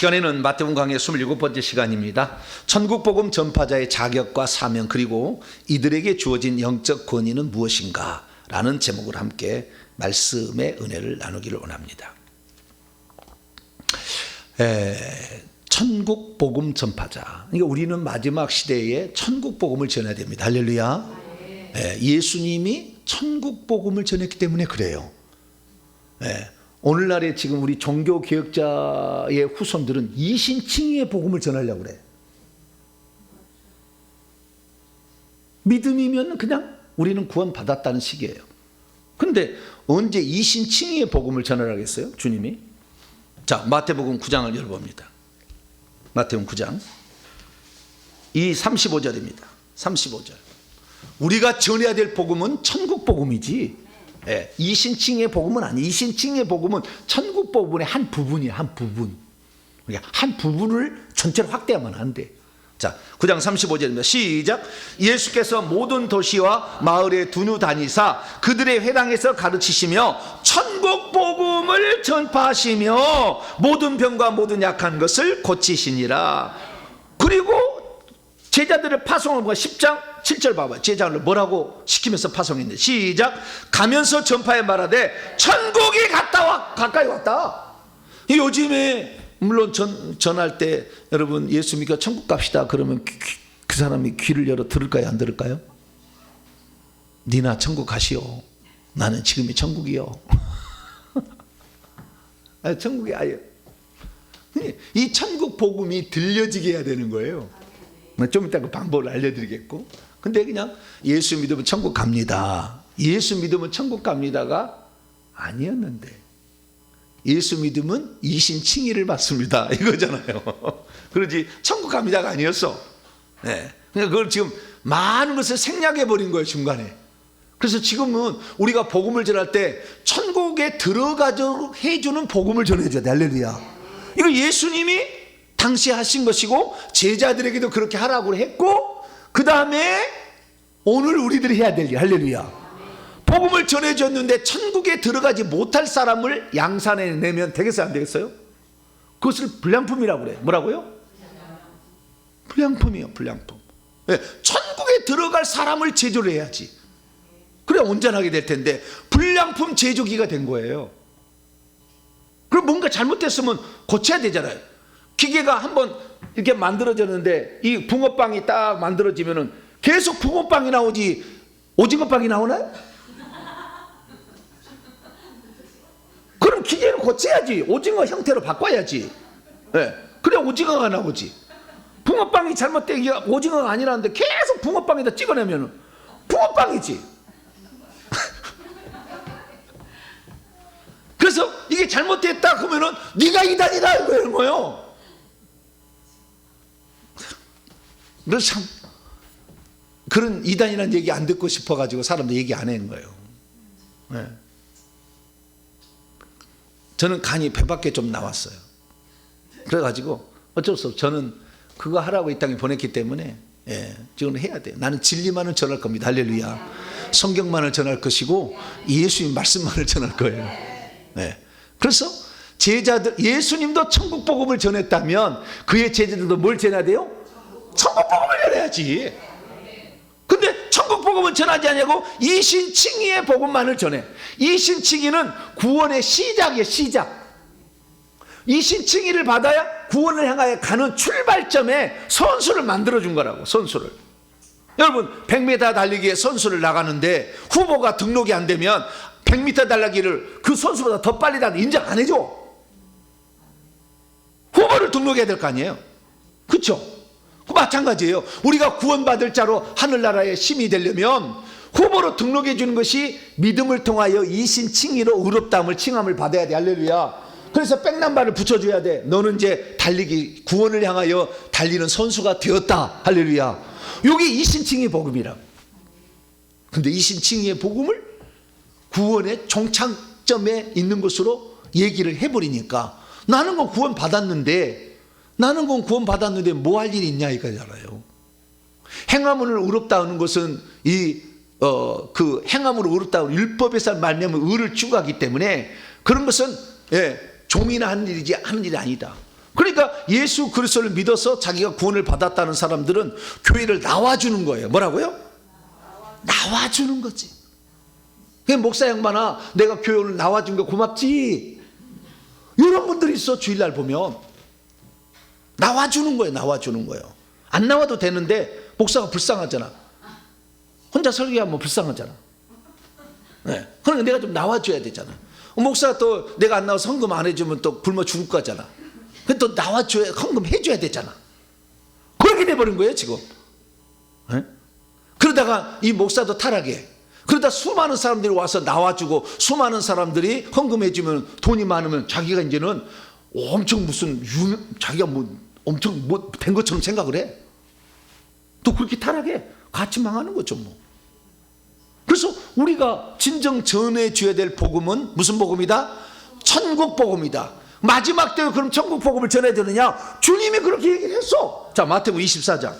시간에는 마태복음 강의 27번째 시간입니다. 천국복음 전파자의 자격과 사명, 그리고 이들에게 주어진 영적 권위는 무엇인가 라는 제목을 함께 말씀의 은혜를 나누기를 원합니다. 천국복음 전파자, 그러니까 우리는 마지막 시대에 천국복음을 전해야 됩니다. 할렐루야. 예수님이 천국복음을 전했기 때문에 그래요. 오늘날에 지금 우리 종교개혁자의 후손들은 이신칭의의 복음을 전하려고 그래. 믿음이면 그냥 우리는 구원받았다는 식이에요. 그런데 언제 이신칭의의 복음을 전하라겠어요? 주님이. 자, 마태복음 9장을 열어봅니다. 마태복음 9장 이 35절입니다. 35절. 우리가 전해야 될 복음은 천국 복음이지, 이신칭의 복음은 아니에요. 이신칭의 복음은 천국 복음의 한 부분이에요. 한 부분. 그러니까 한 부분을 전체로 확대하면 안 돼. 자, 9장 35절입니다. 시작. 예수께서 모든 도시와 마을에 두루 다니사 그들의 회당에서 가르치시며 천국 복음을 전파하시며 모든 병과 모든 약한 것을 고치시니라. 그리고 제자들을 파송한 거 10장 7절 봐봐요. 제자를 뭐라고 시키면서 파송했는데, 시작. 가면서 전파해 말하되 천국이 가까이 왔다. 요즘에 물론 전할 때 여러분 예수 믿고 천국 갑시다 그러면 그 사람이 귀를 열어 들을까요, 안 들을까요? 니나 천국 가시오. 나는 지금이 천국이요. 천국이 아예 이 천국 복음이 들려지게 해야 되는 거예요. 좀 이따 그 방법을 알려드리겠고, 근데 그냥 예수 믿으면 천국 갑니다, 예수 믿으면 천국 갑니다가 아니었는데, 예수 믿으면 이신칭의를 받습니다 이거잖아요. 그러지 천국 갑니다가 아니었어. 그러니까 그걸 지금 많은 것을 생략해 버린 거예요, 중간에. 그래서 지금은 우리가 복음을 전할 때 천국에 들어가도록 해주는 복음을 전해줘야 돼. 할렐루야. 이거 예수님이 당시 하신 것이고 제자들에게도 그렇게 하라고 했고, 그 다음에 오늘 우리들이 해야 될 일. 할렐루야. 복음을 전해줬는데 천국에 들어가지 못할 사람을 양산해 내면 되겠어요, 안 되겠어요? 그것을 불량품이라고 그래. 뭐라고요? 불량품이요, 불량품. 천국에 들어갈 사람을 제조를 해야지. 그래 온전하게 될 텐데 불량품 제조기가 된 거예요. 그럼 뭔가 잘못됐으면 고쳐야 되잖아요. 기계가 한번 이렇게 만들어졌는데 이 붕어빵이 딱 만들어지면은 계속 붕어빵이 나오지 오징어빵이 나오나요? 그럼 기계를 고쳐야지. 오징어 형태로 바꿔야지. 그래 오징어가 나오지. 붕어빵이 잘못된 게 오징어가 아니라는데 계속 붕어빵에다 찍어내면은 붕어빵이지. 그래서 이게 잘못됐다 그러면은 네가 이단이다 이거예요, 뭐요? 그래서 참 그런 이단이라는 얘기 안 듣고 싶어가지고 사람들 얘기 안 하는 거예요. 저는 간이 배밖에 좀 나왔어요. 그래가지고 어쩔 수 없어. 저는 그거 하라고 이 땅에 보냈기 때문에 지금 해야 돼요. 나는 진리만을 전할 겁니다. 할렐루야. 성경만을 전할 것이고 예수님 말씀만을 전할 거예요. 그래서 제자들, 예수님도 천국 복음을 전했다면 그의 제자들도 뭘 전해야 돼요? 천국 복음을 전해야지. 근데 천국 복음은 전하지 않냐고 이신칭의의 복음만을 전해. 이신칭의는 구원의 시작이에요, 시작. 이신칭의를 받아야 구원을 향하여 가는 출발점에 선수를 만들어준 거라고, 선수를. 여러분 100m 달리기에 선수를 나가는데 후보가 등록이 안 되면 100m 달리기를 그 선수보다 더 빨리 달리 인정 안 해줘. 후보를 등록해야 될 거 아니에요. 그렇죠? 마찬가지예요. 우리가 구원받을 자로 하늘나라의 심이 되려면 후보로 등록해 주는 것이 믿음을 통하여 이신칭의로 의롭다함을 칭함을 받아야 돼. 할렐루야. 그래서 백남발을 붙여줘야 돼. 너는 이제 달리기 구원을 향하여 달리는 선수가 되었다. 할렐루야. 여기 이신칭의 복음이라. 근데 이신칭의 복음을 구원의 종착점에 있는 것으로 얘기를 해버리니까 나는 건 구원 받았는데 뭐 할 일이 있냐 이거잖아요. 행함으로 의롭다 하는 것은 그 행함으로 의롭다 하는 율법에서 말미암아 의를 추구하기 때문에 그런 것은 종이나 하는 일이 아니다. 그러니까 예수 그리스도를 믿어서 자기가 구원을 받았다는 사람들은 교회를 나와주는 거예요. 뭐라고요? 나와주는 거지. 목사 양반아, 내가 교회를 나와준 거 고맙지. 이런 분들이 있어. 주일날 보면 나와주는 거예요. 나와주는 거예요. 안 나와도 되는데 목사가 불쌍하잖아. 혼자 설교하면 불쌍하잖아. 네. 그러니까 내가 좀 나와줘야 되잖아. 목사가 또 내가 안 나와서 헌금 안 해주면 또 굶어 죽을 거잖아. 또 나와줘야, 헌금 해줘야 되잖아. 그렇게 돼버린 거예요 지금. 네? 그러다가 이 목사도 타락해. 그러다 수많은 사람들이 와서 나와주고 수많은 사람들이 헌금해주면 돈이 많으면 자기가 이제는 엄청 무슨 자기가 뭐 엄청 뭐 된 것처럼 생각을 해. 또 그렇게 타락해. 같이 망하는 거죠 뭐. 그래서 우리가 진정 전해줘야 될 복음은 무슨 복음이다? 천국 복음이다. 마지막 때에 그럼 천국 복음을 전해야 되느냐? 주님이 그렇게 얘기를 했어. 자, 마태복음 24장.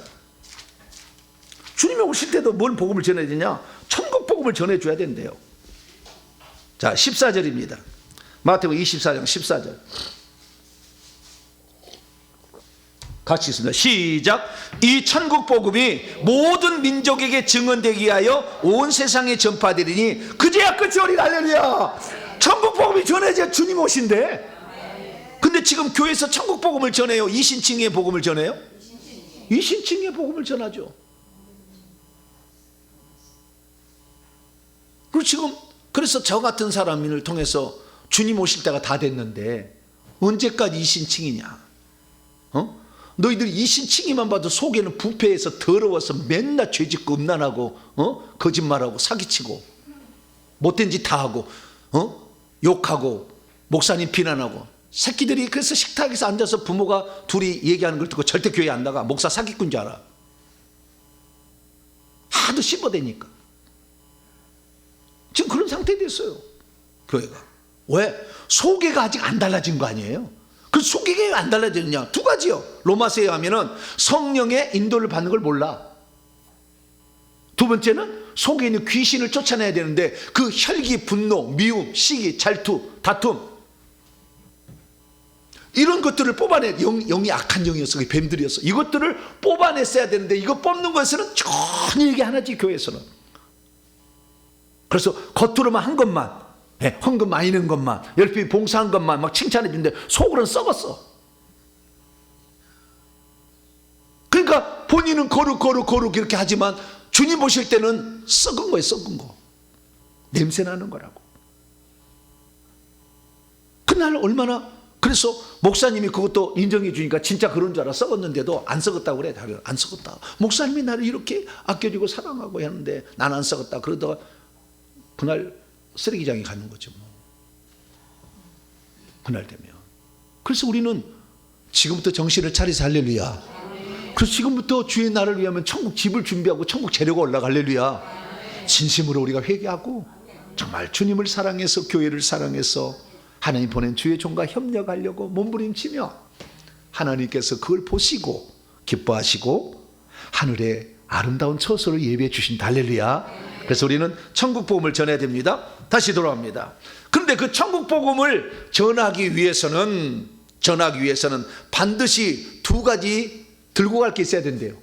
주님이 오실 때도 뭘 복음을 전해야 되냐? 천국 복음을 전해줘야 된대요. 자, 14절입니다. 마태복음 24장 14절. 같이 있습니다. 시작. 이 천국 복음이 모든 민족에게 증언되기 위하여 온 세상에 전파되리니 그제야 끝이 오리라. 할렐루야. 천국 복음이 전해져야 주님 오신대. 근데 지금 교회에서 천국 복음을 전해요? 이신칭의 복음을 전해요? 이신칭의 복음을 전하죠. 그리고 지금 그래서 저 같은 사람을 통해서 주님 오실 때가 다 됐는데 언제까지 이신칭이냐? 너희들이 이신칭이만 봐도 속에는 부패해서 더러워서 맨날 죄짓고 음란하고 거짓말하고 사기치고 못된 짓 다 하고 욕하고 목사님 비난하고 새끼들이 그래서 식탁에서 앉아서 부모가 둘이 얘기하는 걸 듣고 절대 교회 안 나가. 목사 사기꾼 줄 알아. 하도 씹어대니까 지금 그런 상태 됐어요 교회가. 왜? 소개가 아직 안 달라진 거 아니에요? 그 소개가 왜 안 달라졌느냐? 두 가지요. 로마서에 하면은 성령의 인도를 받는 걸 몰라. 두 번째는 속에 있는 귀신을 쫓아내야 되는데 그 혈기, 분노, 미움, 시기, 잘투, 다툼 이런 것들을 뽑아내. 영이 악한 영이었어. 뱀들이었어. 이것들을 뽑아냈어야 되는데 이거 뽑는 것에는 전혀 얘기 안 하지 교회에서는. 그래서 겉으로만 한 것만, 헌금 많이 낸 것만, 열심히 봉사한 것만 막 칭찬해 주는데 속으로는 썩었어. 그러니까 본인은 거룩 이렇게 하지만 주님 보실 때는 썩은 거예요. 썩은 거. 냄새 나는 거라고. 그날 얼마나. 그래서 목사님이 그것도 인정해 주니까 진짜 그런 줄 알아. 썩었는데도 안 썩었다고 그래. 안 썩었다. 목사님이 나를 이렇게 아껴주고 사랑하고 하는데 난 안 썩었다. 그러다가 그날 쓰레기장에 가는 거죠 뭐. 그날 되면. 그래서 우리는 지금부터 정신을 차리자. 할렐루야. 그래서 지금부터 주의 날을 위하면 천국 집을 준비하고 천국 재료가 올라가. 할렐루야. 진심으로 우리가 회개하고 정말 주님을 사랑해서 교회를 사랑해서 하나님 보낸 주의 종과 협력하려고 몸부림치며 하나님께서 그걸 보시고 기뻐하시고 하늘에 아름다운 처소를 예배해 주신다. 할렐루야. 그래서 우리는 천국 복음을 전해야 됩니다. 다시 돌아옵니다. 그런데 그 천국 복음을 전하기 위해서는 반드시 두 가지 들고 갈 게 있어야 된대요.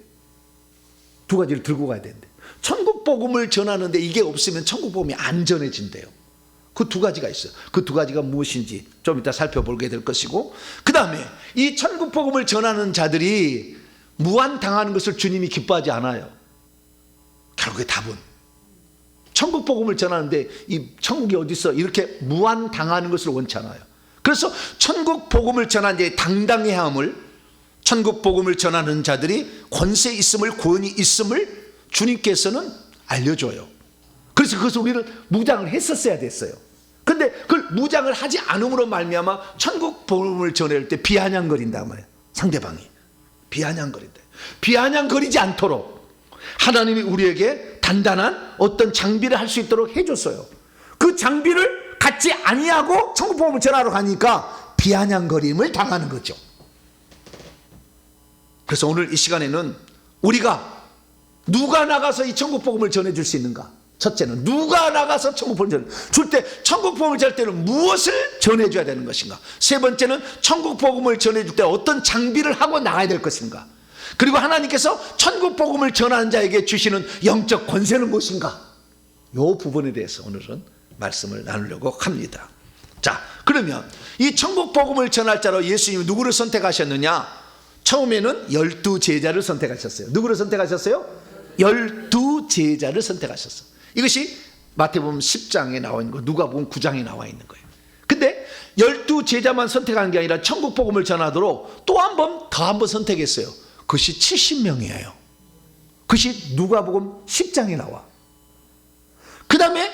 두 가지를 들고 가야 된대. 천국 복음을 전하는데 이게 없으면 천국 복음이 안 전해진대요. 그 두 가지가 있어요. 그 두 가지가 무엇인지 좀 이따 살펴보게 될 것이고, 그 다음에 이 천국 복음을 전하는 자들이 무한당하는 것을 주님이 기뻐하지 않아요. 결국에 답은 천국 복음을 전하는데 이 천국이 어디 있어? 이렇게 무한당하는 것을 원치 않아요. 그래서 천국 복음을 전하는 자의 당당해함을, 천국 복음을 전하는 자들이 권세 있음을, 구원이 있음을 주님께서는 알려줘요. 그래서 그것을 우리는 무장을 했었어야 됐어요. 근데 그걸 무장을 하지 않음으로 말미암아 천국 복음을 전할 때 비아냥거린단 말이에요. 상대방이 비아냥거린다. 비아냥거리지 않도록 하나님이 우리에게 단단한 어떤 장비를 할 수 있도록 해줬어요. 그 장비를 갖지 아니하고 천국 복음을 전하러 가니까 비아냥거림을 당하는 거죠. 그래서 오늘 이 시간에는 우리가 누가 나가서 이 천국 복음을 전해줄 수 있는가? 첫째는 누가 나가서 천국 복음을 줄 때 천국 복음을 전할 때는 무엇을 전해줘야 되는 것인가. 세 번째는 천국 복음을 전해줄 때 어떤 장비를 하고 나가야 될 것인가. 그리고 하나님께서 천국 복음을 전하는 자에게 주시는 영적 권세는 무엇인가. 이 부분에 대해서 오늘은 말씀을 나누려고 합니다. 자, 그러면 이 천국 복음을 전할 자로 예수님이 누구를 선택하셨느냐. 처음에는 12 제자를 선택하셨어요. 누구를 선택하셨어요? 12 제자를 선택하셨어요. 이것이 마태복음 10장에 나와 있는 거, 누가복음 9장에 나와 있는 거예요. 근데 12 제자만 선택하는 게 아니라 천국 복음을 전하도록 또 한 번 선택했어요. 그것이 70명이에요. 그것이 누가복음 10장에 나와. 그 다음에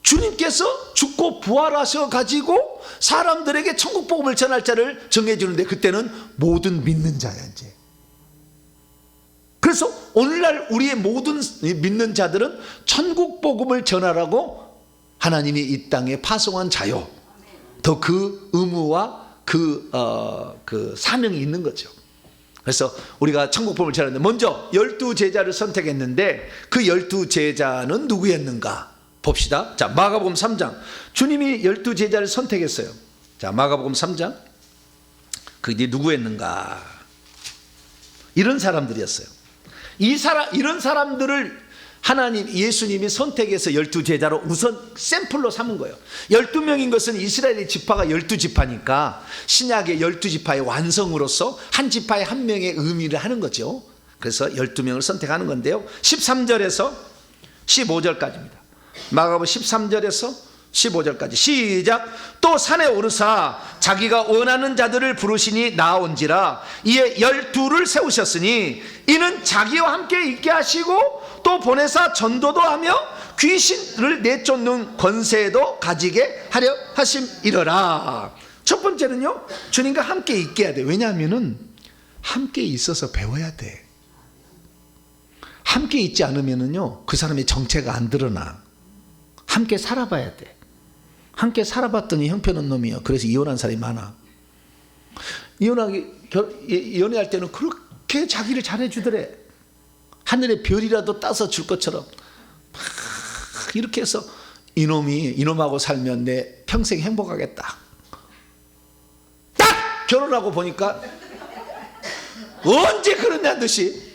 주님께서 죽고 부활하셔 가지고 사람들에게 천국 복음을 전할 자를 정해주는데 그때는 모든 믿는 자야 이제. 그래서 오늘날 우리의 모든 믿는 자들은 천국 복음을 전하라고 하나님이 이 땅에 파송한 자요. 더 그 의무와 그 사명이 있는 거죠. 그래서 우리가 천국 복음을 전하는데 먼저 12 제자를 선택했는데 그 12 제자는 누구였는가 봅시다. 자, 마가복음 3장. 주님이 12 제자를 선택했어요. 자, 마가복음 3장. 그게 누구였는가? 이런 사람들이었어요. 이런 사람들을 예수님이 선택해서 12 제자로 우선 샘플로 삼은 거예요. 12명인 것은 이스라엘의 지파가 12지파니까 신약의 12지파의 완성으로서 한 지파에 한 명의 의미를 하는 거죠. 그래서 12명을 선택하는 건데요. 13절에서 15절까지입니다. 마가복음 13절에서 15절까지 시작. 또 산에 오르사 자기가 원하는 자들을 부르시니 나온지라. 이에 12를 세우셨으니 이는 자기와 함께 있게 하시고 또 보내사 전도도 하며 귀신을 내쫓는 권세도 가지게 하려 하심이러라. 첫 번째는요, 주님과 함께 있게 해야 돼. 왜냐하면은 함께 있어서 배워야 돼. 함께 있지 않으면은요 그 사람의 정체가 안 드러나. 함께 살아봐야 돼. 함께 살아봤더니 형편없는 놈이야. 그래서 이혼한 사람이 많아. 연애할 때는 그렇게 자기를 잘해주더래. 하늘의 별이라도 따서 줄 것처럼 막 이렇게 해서 이놈하고 살면 내 평생 행복하겠다. 딱 결혼하고 보니까 언제 그러냐는 듯이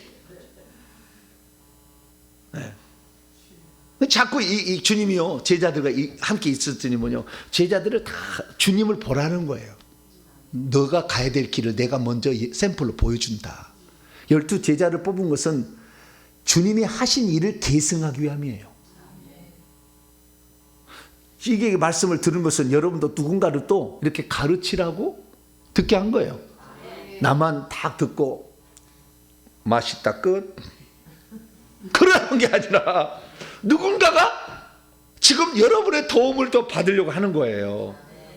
자꾸 이 주님이요 제자들과 함께 있었더니 제자들을 다 주님을 보라는 거예요. 너가 가야 될 길을 내가 먼저 샘플로 보여준다. 12 제자를 뽑은 것은 주님이 하신 일을 계승하기 위함이에요. 이게 말씀을 들은 것은 여러분도 누군가를 또 이렇게 가르치라고 듣게 한 거예요. 나만 다 듣고 맛있다 끝 그러는 게 아니라 누군가가 지금 여러분의 도움을 더 받으려고 하는 거예요.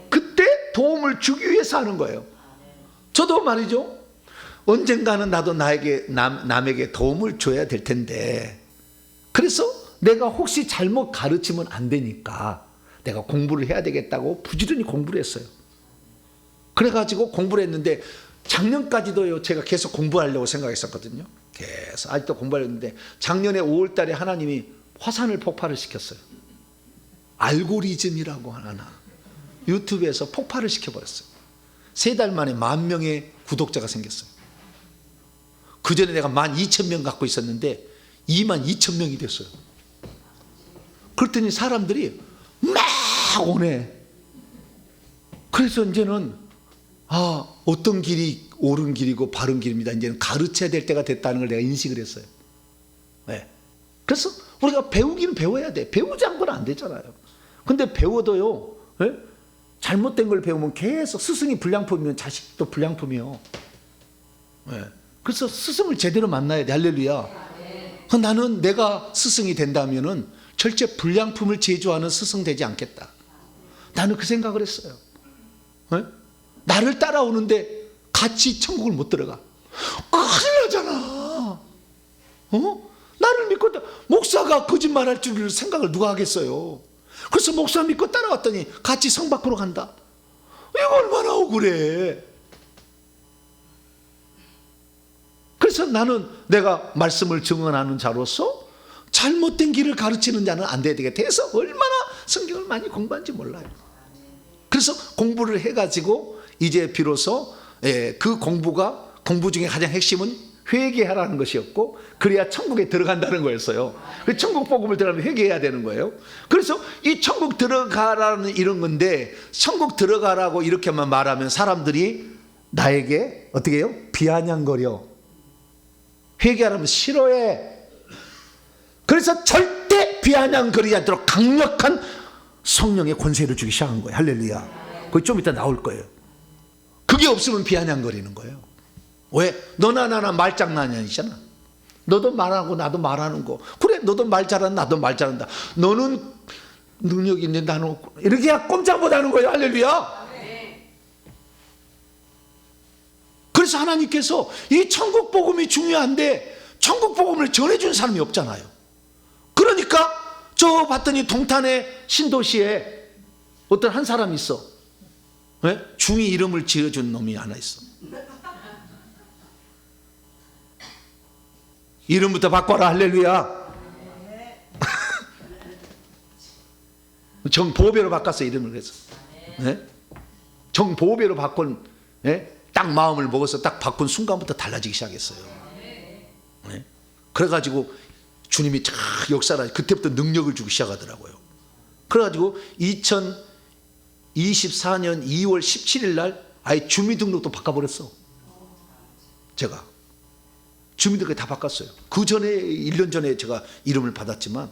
그때 도움을 주기 위해서 하는 거예요. 저도 말이죠. 언젠가는 나도 남에게 도움을 줘야 될 텐데, 그래서 내가 혹시 잘못 가르치면 안 되니까 내가 공부를 해야 되겠다고 부지런히 공부를 했어요. 그래가지고 공부를 했는데 작년까지도요 제가 계속 공부하려고 생각했었거든요. 계속 아직도 공부하려고 했는데 작년에 5월 달에 하나님이 화산을 폭발을 시켰어요. 알고리즘이라고 하나 유튜브에서 폭발을 시켜버렸어요. 3달 만에 10,000명의 구독자가 생겼어요. 그 전에 내가 12,000명 갖고 있었는데 22,000명이 됐어요. 그랬더니 사람들이 막 오네. 그래서 이제는 어떤 길이 옳은 길이고 바른 길입니다. 이제는 가르쳐야 될 때가 됐다는 걸 내가 인식을 했어요. 네. 그래서 우리가 배우기는 배워야 돼. 배우지 않고는 안 되잖아요. 근데 배워도요, 네? 잘못된 걸 배우면 계속 스승이 불량품이면 자식도 불량품이요. 네. 그래서 스승을 제대로 만나야 돼. 할렐루야. 나는 내가 스승이 된다면은 절대 불량품을 제조하는 스승 되지 않겠다. 나는 그 생각을 했어요. 네? 나를 따라오는데 같이 천국을 못 들어가. 큰일 나잖아. 나를 믿고 목사가 거짓말할 줄 생각을 누가 하겠어요. 그래서 목사 믿고 따라왔더니 같이 성 밖으로 간다. 이거 얼마나 억울해. 그래서 나는 내가 말씀을 증언하는 자로서 잘못된 길을 가르치는 자는 안 돼야 되겠다 해서 얼마나 성경을 많이 공부한지 몰라요. 그래서 공부를 해가지고 이제 비로소 그 공부 중에 가장 핵심은 회개하라는 것이었고, 그래야 천국에 들어간다는 거였어요. 천국 복음을 들어가면 회개해야 되는 거예요. 그래서 이 천국 들어가라는 이런 건데, 천국 들어가라고 이렇게만 말하면 사람들이 나에게 어떻게 해요? 비아냥거려. 회개하라면 싫어해. 그래서 절대 비아냥거리지 않도록 강력한 성령의 권세를 주기 시작한 거예요. 할렐루야. 그게 좀 이따 나올 거예요. 그게 없으면 비아냥거리는 거예요. 왜? 너나 나나 말장난이잖아. 너도 말하고 나도 말하는 거. 그래, 너도 말 잘한다, 나도 말 잘한다. 너는 능력이 있는데 나는 없고. 이렇게 꼼짝 못하는 거예요. 할렐루야. 그래서 하나님께서 이 천국 복음이 중요한데 천국 복음을 전해준 사람이 없잖아요. 그러니까 저 봤더니 동탄의 신도시에 어떤 한 사람이 있어. 네? 중이 이름을 지어준 놈이 하나 있어. 이름부터 바꿔라. 할렐루야. 정보배로 바꿨어, 이름을. 그래서 네? 정보배로 바꾼, 네? 딱 마음을 먹어서 딱 바꾼 순간부터 달라지기 시작했어요. 네? 그래가지고 주님이 쫙 역사를, 그때부터 능력을 주기 시작하더라고요. 그래가지고 2024년 2월 17일 날 아예 주민등록도 바꿔버렸어. 제가 주민등록 다 바꿨어요. 그 전에 1년 전에 제가 이름을 받았지만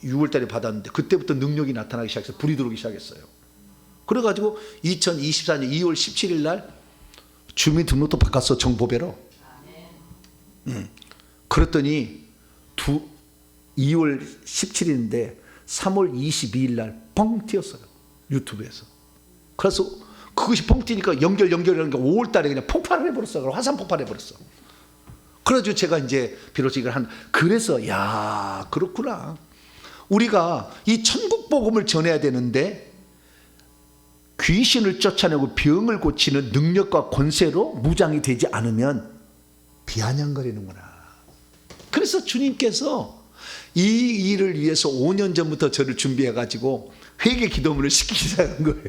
6월 달에 받았는데 그때부터 능력이 나타나기 시작해서 불이 들어오기 시작했어요. 그래가지고 2024년 2월 17일 날 주민등록도 바꿨어, 정보배로. 그랬더니 2월 17일인데 3월 22일 날 뻥 튀었어요, 유튜브에서. 그래서 그것이 뻥 튀니까 연결하는 게 5월 달에 그냥 폭발을 해버렸어. 화산 폭발해버렸어. 그래가지고 제가 이제 비로소 이걸 그래서 야, 그렇구나. 우리가 이 천국 복음을 전해야 되는데 귀신을 쫓아내고 병을 고치는 능력과 권세로 무장이 되지 않으면 비아냥거리는구나. 그래서 주님께서 이 일을 위해서 5년 전부터 저를 준비해가지고 회개 기도문을 시키기 시작한 거예요.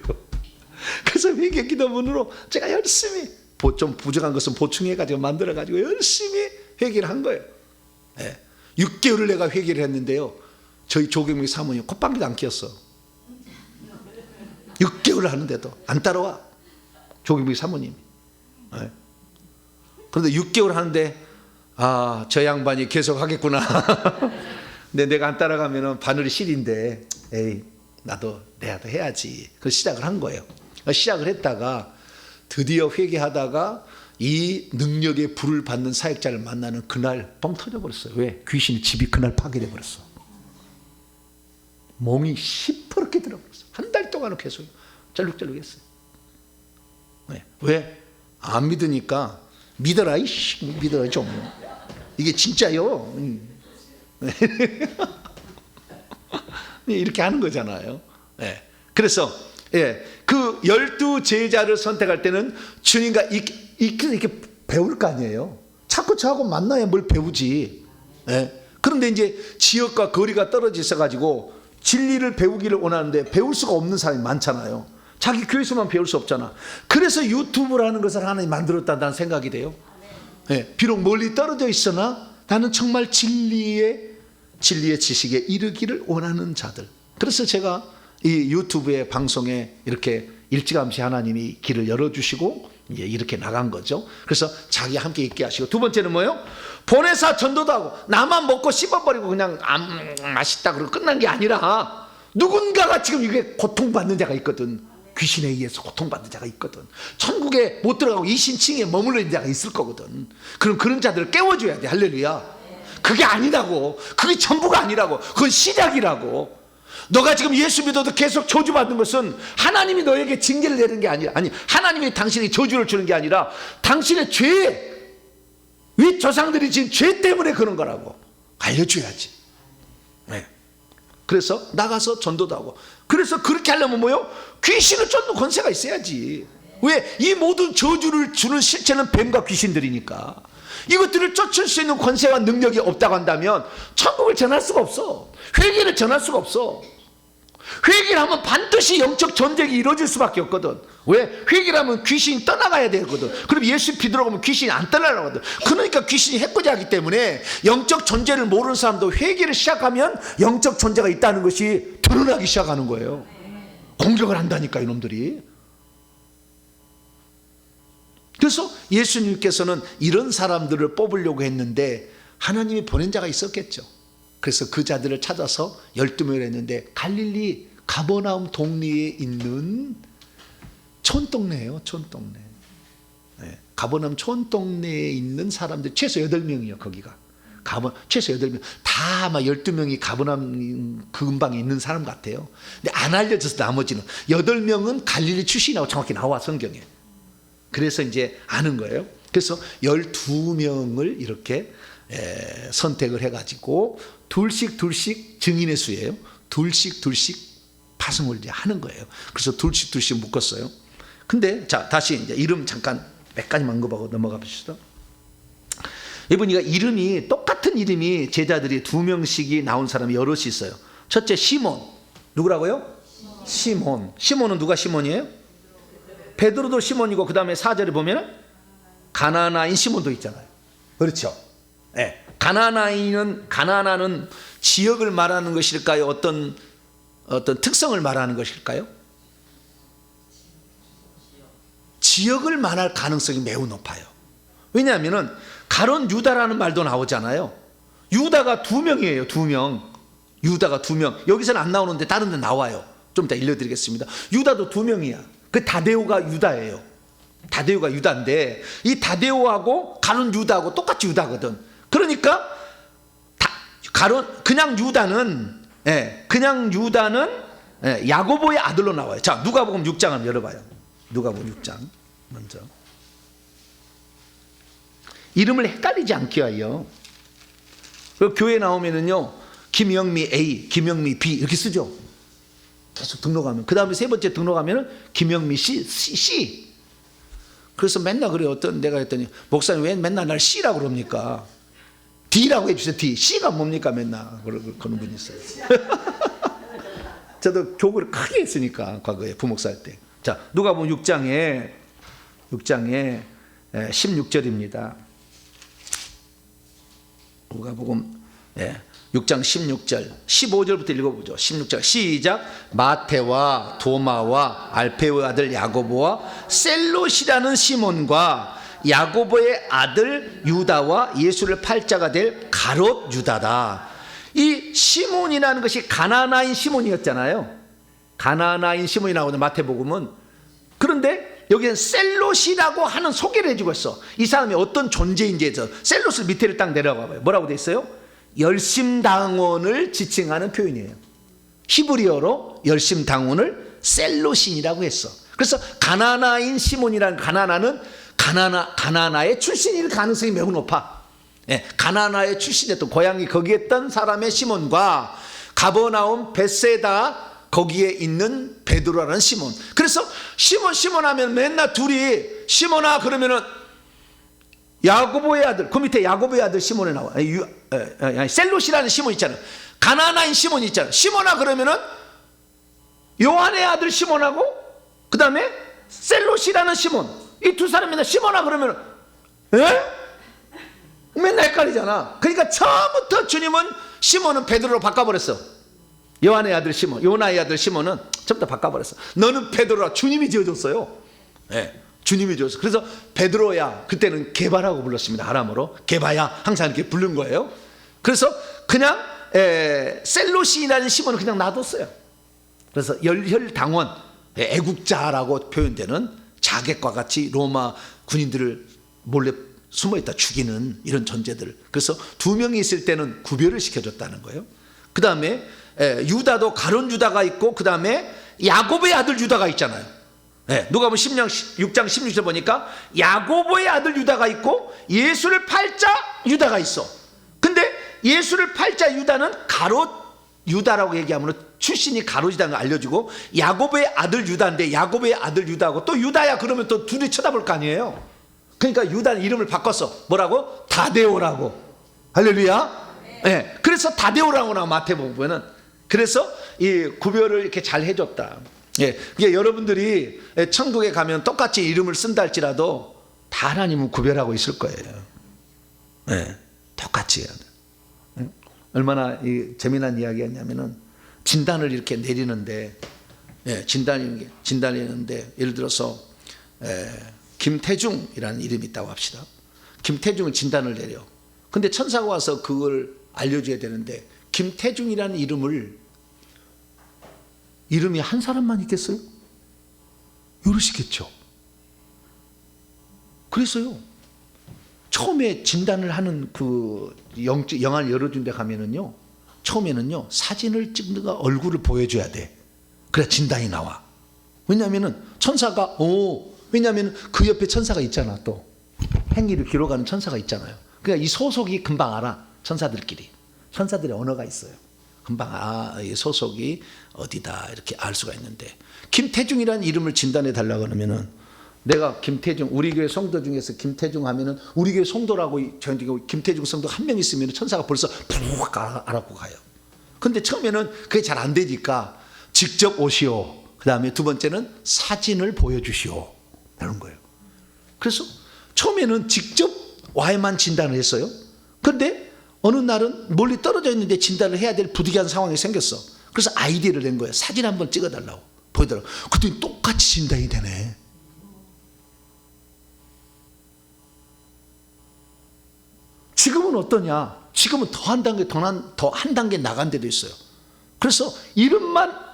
그래서 회개 기도문으로 제가 열심히 좀 부족한 것은 보충해가지고 만들어가지고 열심히 회개를 한 거예요. 6개월을 내가 회개를 했는데요, 저희 조경미 사모님 콧방귀도 안 뀌었어. 6개월을 하는데도 안 따라와, 조경미 사모님이. 그런데 6개월 하는데 아, 저 양반이 계속 하겠구나. 근데 내가 안 따라가면 바늘이 실인데 에이, 나도 해야지. 그래서 시작을 한 거예요. 시작을 했다가 드디어 회개하다가 이 능력의 불을 받는 사역자를 만나는 그날 뻥 터져버렸어요. 왜? 귀신의 집이 그날 파괴돼 버렸어. 몸이 시퍼렇게 들어버렸어. 한 달 동안은 계속 쩔룩쩔룩했어요. 왜? 안 믿으니까 믿어라, 이씨, 믿어라 좀. 이게 진짜요. 이렇게 하는 거잖아요. 그래서 그 12 제자를 선택할 때는 주님과 이렇게 배울 거 아니에요. 자꾸 저하고 만나야 뭘 배우지. 그런데 이제 지역과 거리가 떨어져 있어가지고 진리를 배우기를 원하는데 배울 수가 없는 사람이 많잖아요. 자기 교회에서만 배울 수 없잖아. 그래서 유튜브라는 것을 하나님 만들었다는 생각이 돼요. 비록 멀리 떨어져 있으나 나는 정말 진리의 지식에 이르기를 원하는 자들. 그래서 제가 이 유튜브의 방송에 이렇게 일찌감치 하나님이 길을 열어주시고 이제 이렇게 나간 거죠. 그래서 자기 함께 있게 하시고, 두 번째는 뭐예요? 보내사 전도도 하고, 나만 먹고 씹어버리고 그냥 맛있다 그러고 끝난 게 아니라 누군가가 지금 이게 고통받는 자가 있거든. 귀신에 의해서 고통받는 자가 있거든. 천국에 못 들어가고 이신층에 머물러 있는 자가 있을 거거든. 그럼 그런 자들을 깨워줘야 돼. 할렐루야. 그게 아니라고. 그게 전부가 아니라고. 그건 시작이라고. 너가 지금 예수 믿어도 계속 저주받는 것은 하나님이 너에게 징계를 내는 게 아니라, 아니, 하나님이 당신에게 저주를 주는 게 아니라 당신의 죄, 위 조상들이 지은 죄 때문에 그런 거라고 알려줘야지. 그래서 나가서 전도도 하고. 그래서 그렇게 하려면 뭐요? 귀신을 쫓는 권세가 있어야지. 왜? 이 모든 저주를 주는 실체는 뱀과 귀신들이니까. 이것들을 쫓을 수 있는 권세와 능력이 없다고 한다면 천국을 전할 수가 없어. 회개를 전할 수가 없어. 회개를 하면 반드시 영적 전쟁이 이루어질 수밖에 없거든. 왜? 회개를 하면 귀신이 떠나가야 되거든. 그럼 예수 믿으러 가면 귀신이 안 떠나려고 하거든. 그러니까 귀신이 해코지하기 때문에 영적 존재를 모르는 사람도 회개를 시작하면 영적 존재가 있다는 것이 드러나기 시작하는 거예요. 공격을 한다니까 이놈들이. 그래서 예수님께서는 이런 사람들을 뽑으려고 했는데 하나님이 보낸 자가 있었겠죠. 그래서 그 자들을 찾아서 12명을 했는데 갈릴리 가버나움 동네에 있는 촌동네예요. 촌동네. 네. 가버나움 촌동네에 있는 사람들 최소 8명이에요. 거기가. 최소 8명. 다 아마 12명이 가버나움 근방에 있는 사람 같아요. 근데 안 알려져서 나머지는 8명은 갈릴리 출신이라고 정확히 나와 성경에. 그래서 이제 아는 거예요. 그래서 12명을 이렇게 선택을 해가지고 둘씩 증인의 수예요. 둘씩 파송을 이제 하는 거예요. 그래서 둘씩 묶었어요. 근데 자 다시 이제 이름 잠깐 몇 가지만 언급하고 넘어가 봅시다. 이분이가 이름이 똑같은 이름이 제자들이 2명씩이 나온 사람이 여럿이 있어요. 첫째 시몬. 누구라고요? 시몬. 시몬은 누가 시몬이에요? 베드로도 시몬이고 그 다음에 4절에 보면 가나나인 시몬도 있잖아요. 그렇죠? 네. 가나나는 지역을 말하는 것일까요? 어떤 특성을 말하는 것일까요? 지역을 말할 가능성이 매우 높아요. 왜냐하면 가론 유다라는 말도 나오잖아요. 유다가 2명이에요. 2명. 유다가 2명. 여기서는 안 나오는데 다른 데 나와요. 좀 이따 알려드리겠습니다. 유다도 2명이야. 그 다데오가 유다예요. 다데오가 유다인데 이 다데오하고 가론 유다하고 똑같이 유다거든. 그러니까 그냥 유다는 야고보의 아들로 나와요. 자, 누가복음 6장 한번 열어봐요. 누가복음 6장 먼저. 이름을 헷갈리지 않게 하여. 그 교회 나오면은요 김영미 A, 김영미 B 이렇게 쓰죠. 계속 등록하면 그 다음에 세 번째 등록하면은 김영미 C. 그래서 맨날 그래요. 내가 했더니 목사님 왜 맨날 날 C라고 그럽니까? D라고 해주세요. D. C가 뭡니까 맨날 그런 분이 있어요. 저도 교구를 크게 했으니까 과거에 부목사 할 때. 자 누가복음 6장에 16절입니다. 누가복음 6장 16절 15절부터 읽어보죠. 16절 시작. 마태와 도마와 알페오의 아들 야고보와 셀롯이라는 시몬과 야고보의 아들 유다와 예수를 팔자가 될 가롯 유다다. 이 시몬이라는 것이 가나나인 시몬이었잖아요. 가나나인 시몬이 나오는 마태복음은. 그런데 여기는 셀롯이라고 하는 소개를 해주고 있어. 이 사람이 어떤 존재인지에 대해서. 셀롯을 밑에를 딱 내려가 봐요. 뭐라고 돼 있어요? 열심당원을 지칭하는 표현이에요. 히브리어로 열심당원을 셀롯인이라고 했어. 그래서 가나나인 시몬이라는 가나나는 가나나의 출신일 가능성이 매우 높아. 가나나의 출신이었던 고향이 거기에 있던 사람의 시몬과 가버나움 베세다 거기에 있는 베드로라는 시몬. 그래서 시몬 하면 맨날 둘이 시몬아 그러면은 야고보의 아들, 그 밑에 야고보의 아들 시몬에 나와. 셀롯이라는 시몬 있잖아요. 가나나인 시몬 있잖아요. 시몬아 그러면은 요한의 아들 시몬하고 그 다음에 셀롯이라는 시몬, 이 두 사람이 맨날 시몬아 그러면은 맨날 헷갈리잖아. 그러니까 처음부터 주님은 시몬은 베드로로 바꿔버렸어. 요한의 아들 시몬, 요나의 아들 시몬은 처음부터 바꿔버렸어. 너는 베드로라. 주님이 지어줬어요. 주님이 지어줬어. 그래서 베드로야, 그때는 게바라고 불렀습니다. 아람어로 게바야 항상 이렇게 부른 거예요. 그래서 그냥 셀롯이라는 시몬을 그냥 놔뒀어요. 그래서 열혈당원, 애국자라고 표현되는 자객과 같이 로마 군인들을 몰래 숨어있다 죽이는 이런 존재들. 그래서 2명이 있을 때는 구별을 시켜줬다는 거예요. 그 다음에 유다도 가론 유다가 있고 그 다음에 야고보의 아들 유다가 있잖아요. 누가복음 6장 16절 보니까 야고보의 아들 유다가 있고 예수를 팔자 유다가 있어. 근데 예수를 팔자 유다는 가롯 유다라고 얘기하면 출신이 가롯이라는 걸 알려주고, 야고보의 아들 유다인데 야고보의 아들 유다하고 또 유다야 그러면 또 둘이 쳐다볼 거 아니에요. 그러니까 유다는 이름을 바꿨어. 뭐라고? 다데오라고. 할렐루야. 네. 그래서 다데오라고 나와 마태복음 보면은. 그래서 이 구별을 이렇게 잘 해줬다. 예, 이게 여러분들이 천국에 가면 똑같이 이름을 쓴다 할지라도 다 하나님은 구별하고 있을 거예요. 예, 똑같이 해야 돼. 얼마나 재미난 이야기였냐면은 진단을 이렇게 내리는데, 예, 진단이는데 예를 들어서 김태중이라는 이름이 있다고 합시다. 김태중은 진단을 내려. 근데 천사가 와서 그걸 알려줘야 되는데 김태중이라는 이름이 한 사람만 있겠어요? 여럿이겠죠. 그래서요, 처음에 진단을 하는 그 영안을 열어준 데 가면은요, 처음에는요, 사진을 찍는가 얼굴을 보여줘야 돼. 그래야 진단이 나와. 왜냐면은 천사가, 왜냐면 그 옆에 천사가 있잖아, 또. 행위를 기록하는 천사가 있잖아요. 그러니까 이 소속이 금방 알아, 천사들끼리. 천사들의 언어가 있어요. 금방 이 소속이 어디다 이렇게 알 수가 있는데, 김태중이라는 이름을 진단해 달라고 그러면은 내가 김태중, 우리 교회 성도 중에서 김태중 하면은 우리 교회 성도라고 저한테 김태중 성도 한 명 있으면 천사가 벌써 푹 알아보고 가요. 근데 처음에는 그게 잘 안 되니까 직접 오시오. 그 다음에 두 번째는 사진을 보여주시오. 이런 거예요. 그래서 처음에는 직접 와야만 진단을 했어요. 그런데 어느 날은 멀리 떨어져 있는데 진단을 해야 될 부득이한 상황이 생겼어. 그래서 아이디어를 낸 거예요. 사진 한번 찍어달라고. 보이더라고. 그랬더니 똑같이 진단이 되네. 지금은 어떠냐? 지금은 더 한 단계 나간 데도 있어요. 그래서 이름만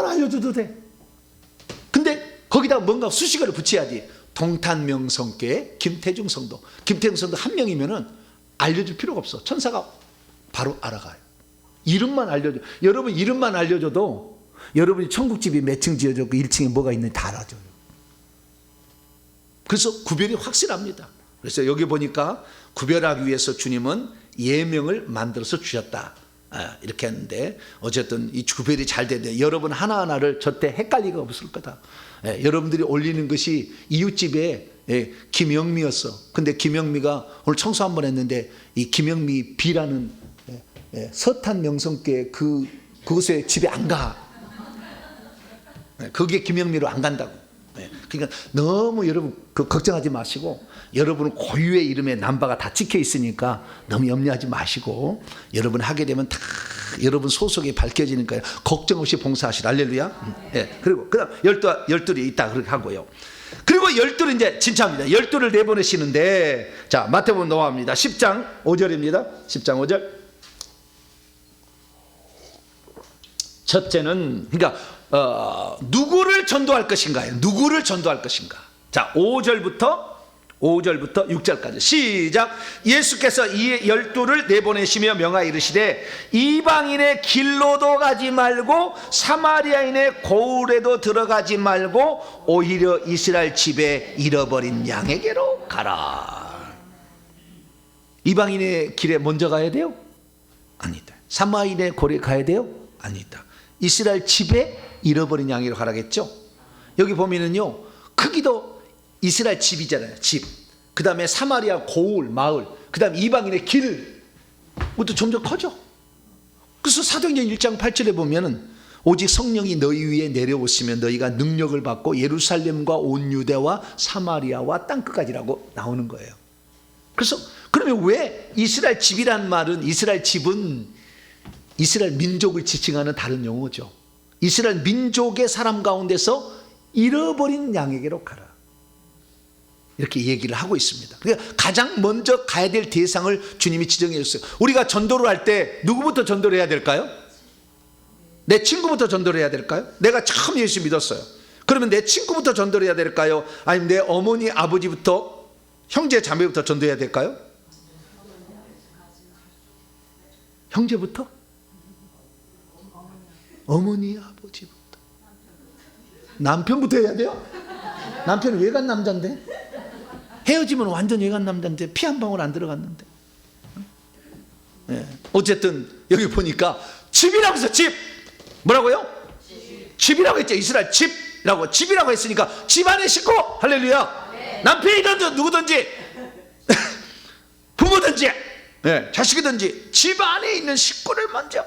알려줘도 돼. 근데 거기다 뭔가 수식어를 붙여야지. 동탄명성교회 김태중 성도. 김태중 성도 한 명이면은 알려줄 필요가 없어. 천사가 바로 알아가요. 이름만 알려줘. 여러분 이름만 알려줘도 여러분이 천국집이 몇 층 지어졌고 1층에 뭐가 있는지 다 알아줘요. 그래서 구별이 확실합니다. 그래서 여기 보니까 구별하기 위해서 주님은 예명을 만들어서 주셨다. 이렇게 했는데 어쨌든 이 구별이 잘 되는데 여러분 하나하나를 저때 헷갈리가 없을 거다. 여러분들이 올리는 것이 이웃집에 김영미였어. 근데 김영미가 오늘 청소 한번 했는데 이 김영미 B라는 서탄 명성교회 그곳에 집에 안 가. 그게 김영미로 안 간다고. 그러니까 너무 여러분 걱정하지 마시고, 여러분은 고유의 이름에 남바가 다 찍혀 있으니까 너무 염려하지 마시고, 여러분 하게 되면 다 여러분 소속이 밝혀지니까요. 걱정 없이 봉사하시라. 할렐루야. 그리고 그다음 열둘이 있다 그렇게 하고요. 그리고 열둘은 이제 진짜입니다. 열둘을 내보내시는데, 자 마태복음 넘어갑니다. 10장 5절입니다. 10장 5절. 첫째는 그러니까 누구를 전도할 것인가요? 누구를 전도할 것인가? 자 5절부터 6절까지 시작. 예수께서 이 열두를 내보내시며 명하여 이르시되 이방인의 길로도 가지 말고 사마리아인의 고을에도 들어가지 말고 오히려 이스라엘 집에 잃어버린 양에게로 가라. 이방인의 길에 먼저 가야 돼요? 아니다. 사마리아인의 고을에 가야 돼요? 아니다. 이스라엘 집에 잃어버린 양에게로 가라겠죠. 여기 보면은요, 크기도 이스라엘 집이잖아요. 집. 그 다음에 사마리아 고을, 마을. 그 다음에 이방인의 길. 그것도 점점 커져. 그래서 사도행전 1장 8절에 보면은 오직 성령이 너희 위에 내려오시면 너희가 능력을 받고 예루살렘과 온 유대와 사마리아와 땅끝까지라고 나오는 거예요. 그래서 그러면 왜 이스라엘 집이란 말은, 이스라엘 집은 이스라엘 민족을 지칭하는 다른 용어죠. 이스라엘 민족의 사람 가운데서 잃어버린 양에게로 가라. 이렇게 얘기를 하고 있습니다. 그러니까 가장 먼저 가야 될 대상을 주님이 지정해 줬어요. 우리가 전도를 할 때 누구부터 전도를 해야 될까요? 내 친구부터 전도를 해야 될까요? 내가 처음 예수 믿었어요. 그러면 내 친구부터 전도를 해야 될까요? 아니면 내 어머니, 아버지부터, 형제, 자매부터 전도해야 될까요? 형제부터? 어머니, 아버지부터. 남편부터 해야 돼요? 남편은 외간 남자인데? 헤어지면 완전 외간 남자인데 피 한 방울 안 들어갔는데. 어쨌든 여기 보니까 집이라고 해서 집. 뭐라고요? 집이라고 했죠. 이스라엘 집이라고. 집이라고 했으니까 집 안에 싣고. 할렐루야. 남편이든지 누구든지 부모든지 자식이든지 집 안에 있는 식구를 먼저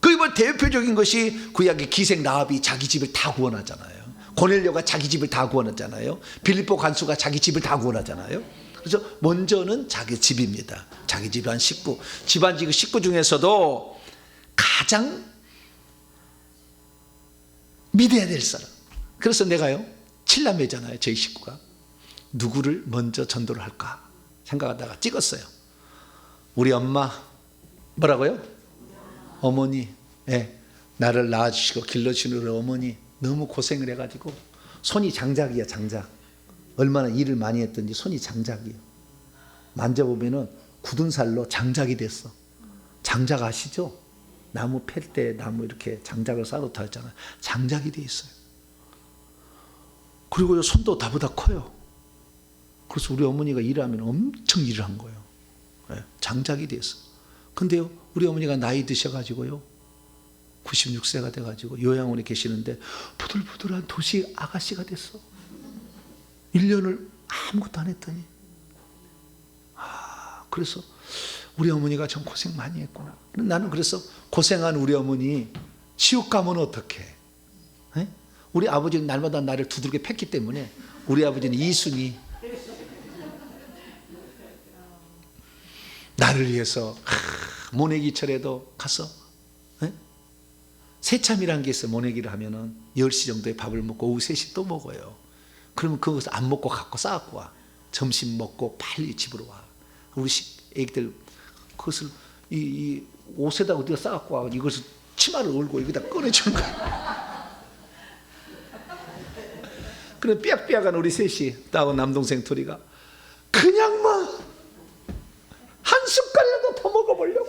그 대표적인 것이 구약의 기생 라합이 자기 집을 다 구원하잖아요. 고넬료가 자기 집을 다 구원하잖아요. 빌립보 간수가 자기 집을 다 구원하잖아요. 그래서 먼저는 자기 집입니다. 자기 집안 식구, 집안 식구 중에서도 가장 믿어야 될 사람. 그래서 내가요 7남매잖아요. 저희 식구가 누구를 먼저 전도를 할까 생각하다가 찍었어요. 우리 엄마, 뭐라고요? 어머니, 나를 낳아주시고 길러주시는 우리 어머니 너무 고생을 해가지고 손이 장작이야. 장작. 얼마나 일을 많이 했던지 손이 장작이에요. 만져보면은 굳은 살로 장작이 됐어. 장작 아시죠? 나무 팰 때 나무 이렇게 장작을 싸놓다 했잖아요. 장작이 돼 있어요. 그리고 손도 나보다 커요. 그래서 우리 어머니가 일하면 엄청 일을 한 거예요. 장작이 됐어. 근데요 우리 어머니가 나이 드셔가지고요 96세가 돼가지고 요양원에 계시는데 부들부들한 도시 아가씨가 됐어. 1년을 아무것도 안 했더니 그래서 우리 어머니가 참 고생 많이 했구나. 나는 그래서 고생한 우리 어머니 지옥 가면 어떡해. 우리 아버지는 날마다 나를 두들겨 팼기 때문에 우리 아버지는 이순이 나를 위해서 모내기철에도 가서 새참이란 게 있어요. 모내기를 하면은 10시 정도에 밥을 먹고 오후 3시 또 먹어요. 그러면 그것을 안 먹고 갖고 싸갖고 와. 점심 먹고 빨리 집으로 와. 우리 애기들 그것을 이 옷에다 어디다 싸갖고 와. 이것을 치마를 올고 여기다 꺼내주는 거야. 그래 삐약삐약한 우리 셋이 따고 남동생 둘이가 그냥 막 한 숟갈이라도 더 먹어보려고.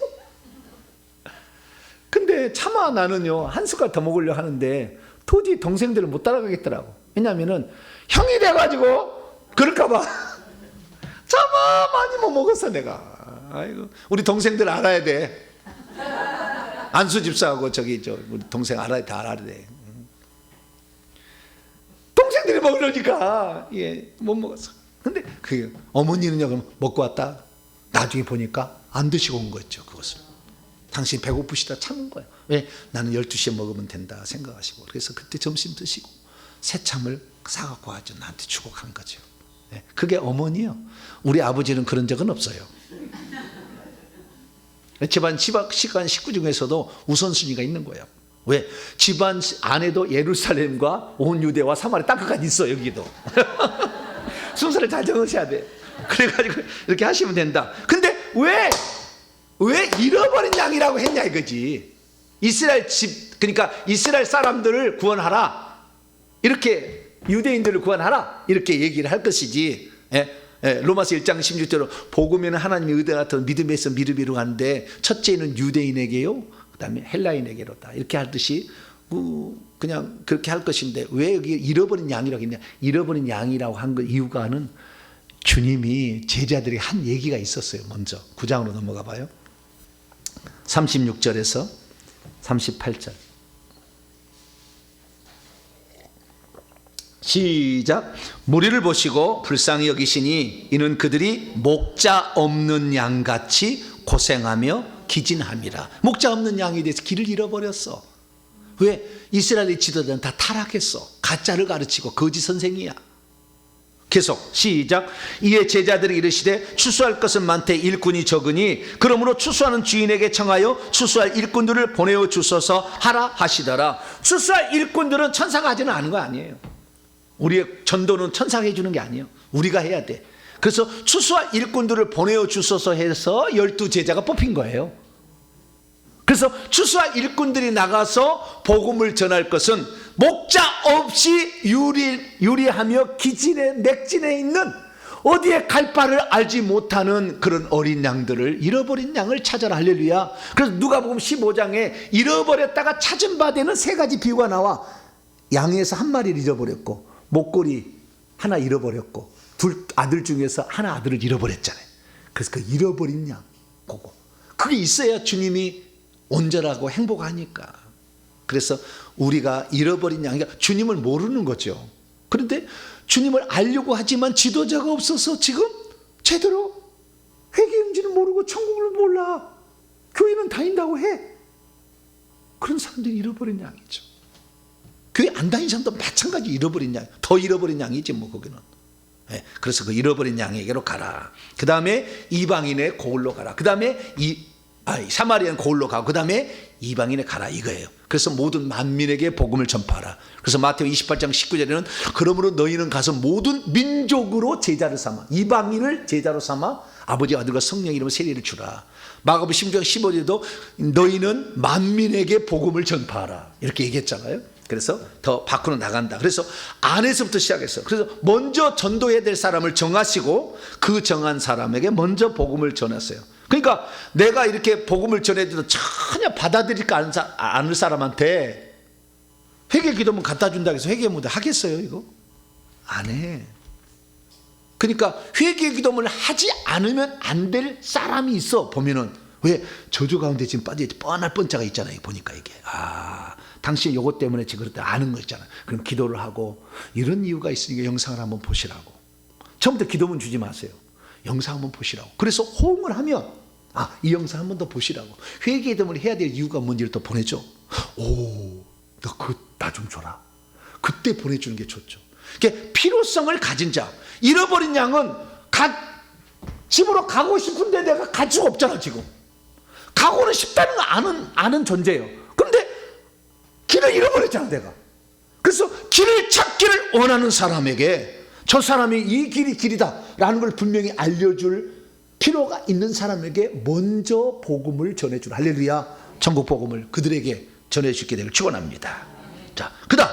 근데 차마 나는요 한 숟갈 더 먹으려고 하는데 도저히 동생들을 못 따라가겠더라고. 왜냐하면은 형이 돼가지고 그럴까봐 차마 많이 못 먹었어 내가. 아이고 우리 동생들 알아야 돼. 안수 집사하고 저기 우리 동생 알아야 다 알아야 돼. 동생들이 먹으려니까 못 먹었어. 근데 그 어머니는요 그럼 먹고 왔다. 나중에 보니까 안 드시고 온 거였죠. 그것을 당신 배고프시다 참은 거예요. 왜? 나는 12시에 먹으면 된다 생각하시고. 그래서 그때 점심 드시고 새참을 사갖고 와서 나한테 주고 간 거죠. 그게 어머니요. 우리 아버지는 그런 적은 없어요. 집안 식구 중에서도 우선순위가 있는 거예요. 왜? 집안 안에도 예루살렘과 온 유대와 사마리아 땅끝까지 있어. 여기도 순서를 잘 정하셔야 돼. 그래가지고 이렇게 하시면 된다. 근데 왜 잃어버린 양이라고 했냐 이거지. 이스라엘 그러니까 이스라엘 사람들을 구원하라, 이렇게 유대인들을 구원하라 이렇게 얘기를 할 것이지. 로마서 1장 16절로 복음에는 하나님의 의대 같은 믿음에서 믿음이로 하는데 첫째는 유대인에게요 그 다음에 헬라인에게로다 이렇게 할 듯이 그냥 그렇게 할 것인데 왜 여기 잃어버린 양이라고 했냐. 잃어버린 양이라고 한 그 이유가는 주님이 제자들이 한 얘기가 있었어요. 먼저 9장으로 넘어가 봐요. 36절에서 38절 시작. 무리를 보시고 불쌍히 여기시니 이는 그들이 목자 없는 양같이 고생하며 기진함이라. 목자 없는 양에 대해서 길을 잃어버렸어. 왜? 이스라엘의 지도자는 다 타락했어. 가짜를 가르치고 거짓 선생이야. 계속 시작. 이에 제자들이 이르시되 추수할 것은 많되 일꾼이 적으니 그러므로 추수하는 주인에게 청하여 추수할 일꾼들을 보내어 주소서 하라 하시더라. 추수할 일꾼들은 천사가 하지는 않은 거 아니에요. 우리의 전도는 천사가 해주는 게 아니에요. 우리가 해야 돼. 그래서 추수할 일꾼들을 보내어 주소서 해서 12제자가 뽑힌 거예요. 그래서 추수할 일꾼들이 나가서 복음을 전할 것은 목자 없이 유리하며 기진에 맥진에 있는 어디에 갈 바를 알지 못하는 그런 어린 양들을, 잃어버린 양을 찾아라. 할렐루야. 그래서 누가복음 15장에 잃어버렸다가 찾은 바 되는 세 가지 비유가 나와. 양에서 한 마리를 잃어버렸고, 목걸이 하나 잃어버렸고, 둘 아들 중에서 하나 아들을 잃어버렸잖아요. 그래서 그 잃어버린 양 보고, 그게 있어야 주님이 온전하고 행복하니까. 그래서 우리가 잃어버린 양이 주님을 모르는 거죠. 그런데 주님을 알려고 하지만 지도자가 없어서 지금 제대로 회개인지는 모르고 천국을 몰라. 교회는 다닌다고 해. 그런 사람들이 잃어버린 양이죠. 교회 안 다니는 사람도 마찬가지 잃어버린 양, 더 잃어버린 양이지 뭐 거기는. 그래서 그 잃어버린 양에게로 가라. 그 다음에 이방인의 고을로 가라. 그 다음에 사마리아는 고을로 가고 그 다음에 이방인에 가라 이거예요. 그래서 모든 만민에게 복음을 전파하라. 그래서 마태복음 28장 19절에는 그러므로 너희는 가서 모든 민족으로 제자를 삼아, 이방인을 제자로 삼아 아버지 아들과 성령 이름으로 세례를 주라. 마가복음 16장 15절에도 너희는 만민에게 복음을 전파하라 이렇게 얘기했잖아요. 그래서 더 밖으로 나간다. 그래서 안에서부터 시작했어요. 그래서 먼저 전도해야 될 사람을 정하시고 그 정한 사람에게 먼저 복음을 전했어요. 그러니까 내가 이렇게 복음을 전해도 전혀 받아들일 거 않을 사람한테 회개 기도문 갖다 준다고 해서 회개 무대 하겠어요 이거? 안 해. 그러니까 회개 기도문을 하지 않으면 안 될 사람이 있어. 보면은 왜 저주 가운데 지금 빠져있지 뻔할 뻔자가 있잖아요. 보니까 이게 당신 요것 때문에 지금 그렇다 아는 거 있잖아요. 그럼 기도를 하고 이런 이유가 있으니까 영상을 한번 보시라고. 처음부터 기도문 주지 마세요. 영상 한번 보시라고. 그래서 호응을 하면 이 영상 한번 더 보시라고. 회개 기도문을 해야 될 이유가 뭔지를 또 보내줘. 너 나 좀 줘라. 그때 보내주는 게 좋죠. 그러니까 필요성을 가진 자. 잃어버린 양은 집으로 가고 싶은데 내가 갈 수가 없잖아 지금. 가고는 싶다는 거 아는 존재예요. 그런데 길을 잃어버렸잖아 내가. 그래서 길을 찾기를 원하는 사람에게 저 사람이 이 길이 길이다 라는 걸 분명히 알려줄 필요가 있는 사람에게 먼저 복음을 전해주라. 할렐루야. 천국 복음을 그들에게 전해주게 되길 축원합니다. 자, 그다음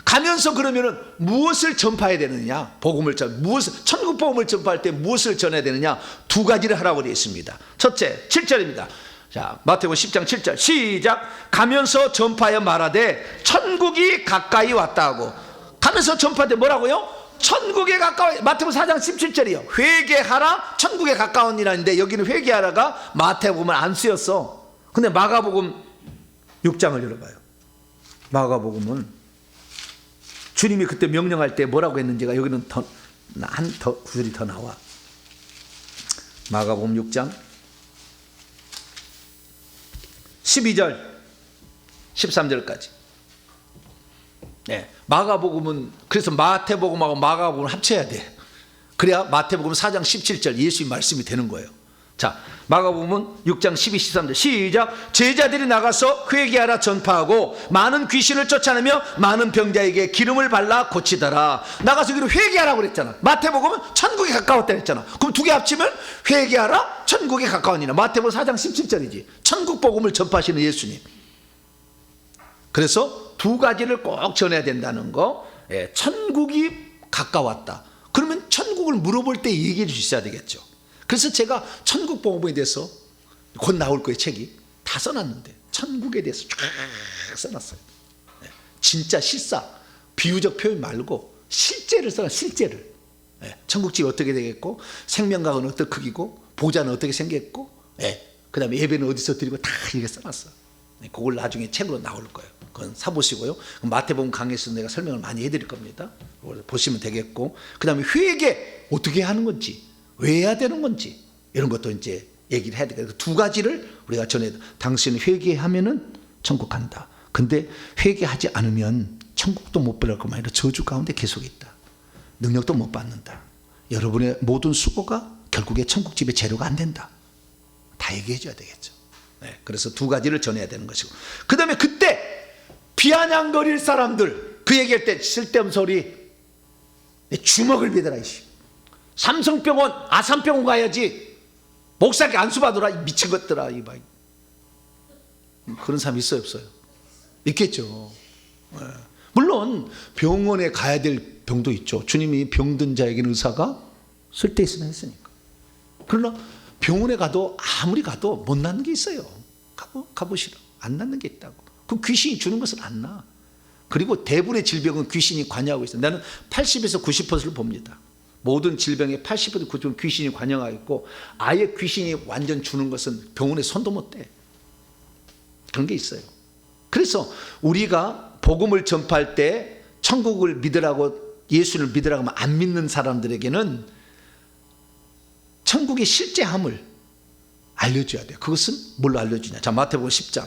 가면서 그러면은 무엇을 전파해야 되느냐? 천국 복음을 전파할 때 무엇을 전해야 되느냐? 두 가지를 하라고 되어 있습니다. 첫째, 7절입니다. 자, 마태복음 10장 7절 시작. 가면서 전파하여 말하되 천국이 가까이 왔다 하고. 가면서 전파할 때 뭐라고요? 천국에 가까워. 마태복음 4장 17절이요. 회개하라 천국에 가까우니라는데 여기는 회개하라가 마태복음은 안 쓰였어. 근데 마가복음 6장을 열어봐요. 마가복음은 주님이 그때 명령할 때 뭐라고 했는지가 여기는 한 구절이 더 나와. 마가복음 6장 12절 13절까지. 마가복음은 그래서 마태복음하고 마가복음을 합쳐야 돼. 그래야 마태복음 4장 17절 예수의 말씀이 되는 거예요. 자, 마가복음은 6장 12, 13절 시작. 제자들이 나가서 회개하라 전파하고 많은 귀신을 쫓아내며 많은 병자에게 기름을 발라 고치더라. 나가서 여기로 회개하라고 그랬잖아. 마태복음은 천국에 가까웠다 그랬잖아. 그럼 두 개 합치면 회개하라 천국에 가까우니라. 마태복음 4장 17절이지. 천국 복음을 전파하시는 예수님. 그래서 두 가지를 꼭 전해야 된다는 거. 천국이 가까웠다. 그러면 천국을 물어볼 때 얘기해 주셔야 되겠죠. 그래서 제가 천국 복음에 대해서 곧 나올 거예요. 책이 다 써놨는데 천국에 대해서 쫙 써놨어요. 진짜 실사 비유적 표현 말고 실제를 써놨어요. 실제를. 천국집이 어떻게 되겠고 생명각은 어떻게 크기고 보좌는 어떻게 생겼고 그 다음에 예배는 어디서 드리고 다 이렇게 써놨어요. 그걸 나중에 책으로 나올 거예요. 그건 사보시고요. 마태복음 강의에서 내가 설명을 많이 해드릴 겁니다. 그걸 보시면 되겠고, 그 다음에 회개 어떻게 하는 건지, 왜 해야 되는 건지 이런 것도 이제 얘기를 해야 되겠다. 두 가지를 우리가 전해. 당신은 회개하면은 천국 간다. 근데 회개하지 않으면 천국도 못 받을 것만 아니라 저주 가운데 계속 있다. 능력도 못 받는다. 여러분의 모든 수고가 결국에 천국집의 재료가 안 된다. 다 얘기해 줘야 되겠죠. 그래서 두 가지를 전해야 되는 것이고, 그 다음에 그때 비아냥거릴 사람들, 그 얘기할 때 쓸데없는 소리, 내 주먹을 비대라 이씨. 삼성병원, 아산병원 가야지 목사께 안수 받으라 이 미친 것들아. 이봐. 그런 사람 있어요 없어요? 있겠죠. 물론 병원에 가야 될 병도 있죠. 주님이 병든 자에게는 의사가 쓸데 있으면 했으니까. 그러나 병원에 가도 아무리 가도 못 낫는 게 있어요. 가보시라. 안 낫는 게 있다고. 그 귀신이 주는 것은 안 나. 그리고 대부분의 질병은 귀신이 관여하고 있어요. 나는 80에서 90%를 봅니다. 모든 질병의 80% 90% 귀신이 관여하고 있고, 아예 귀신이 완전 주는 것은 병원에 손도 못 대. 그런 게 있어요. 그래서 우리가 복음을 전파할 때 천국을 믿으라고 예수를 믿으라고 하면 안 믿는 사람들에게는 천국의 실제함을 알려줘야 돼요. 그것은 뭘로 알려주냐? 자, 마태복음 10장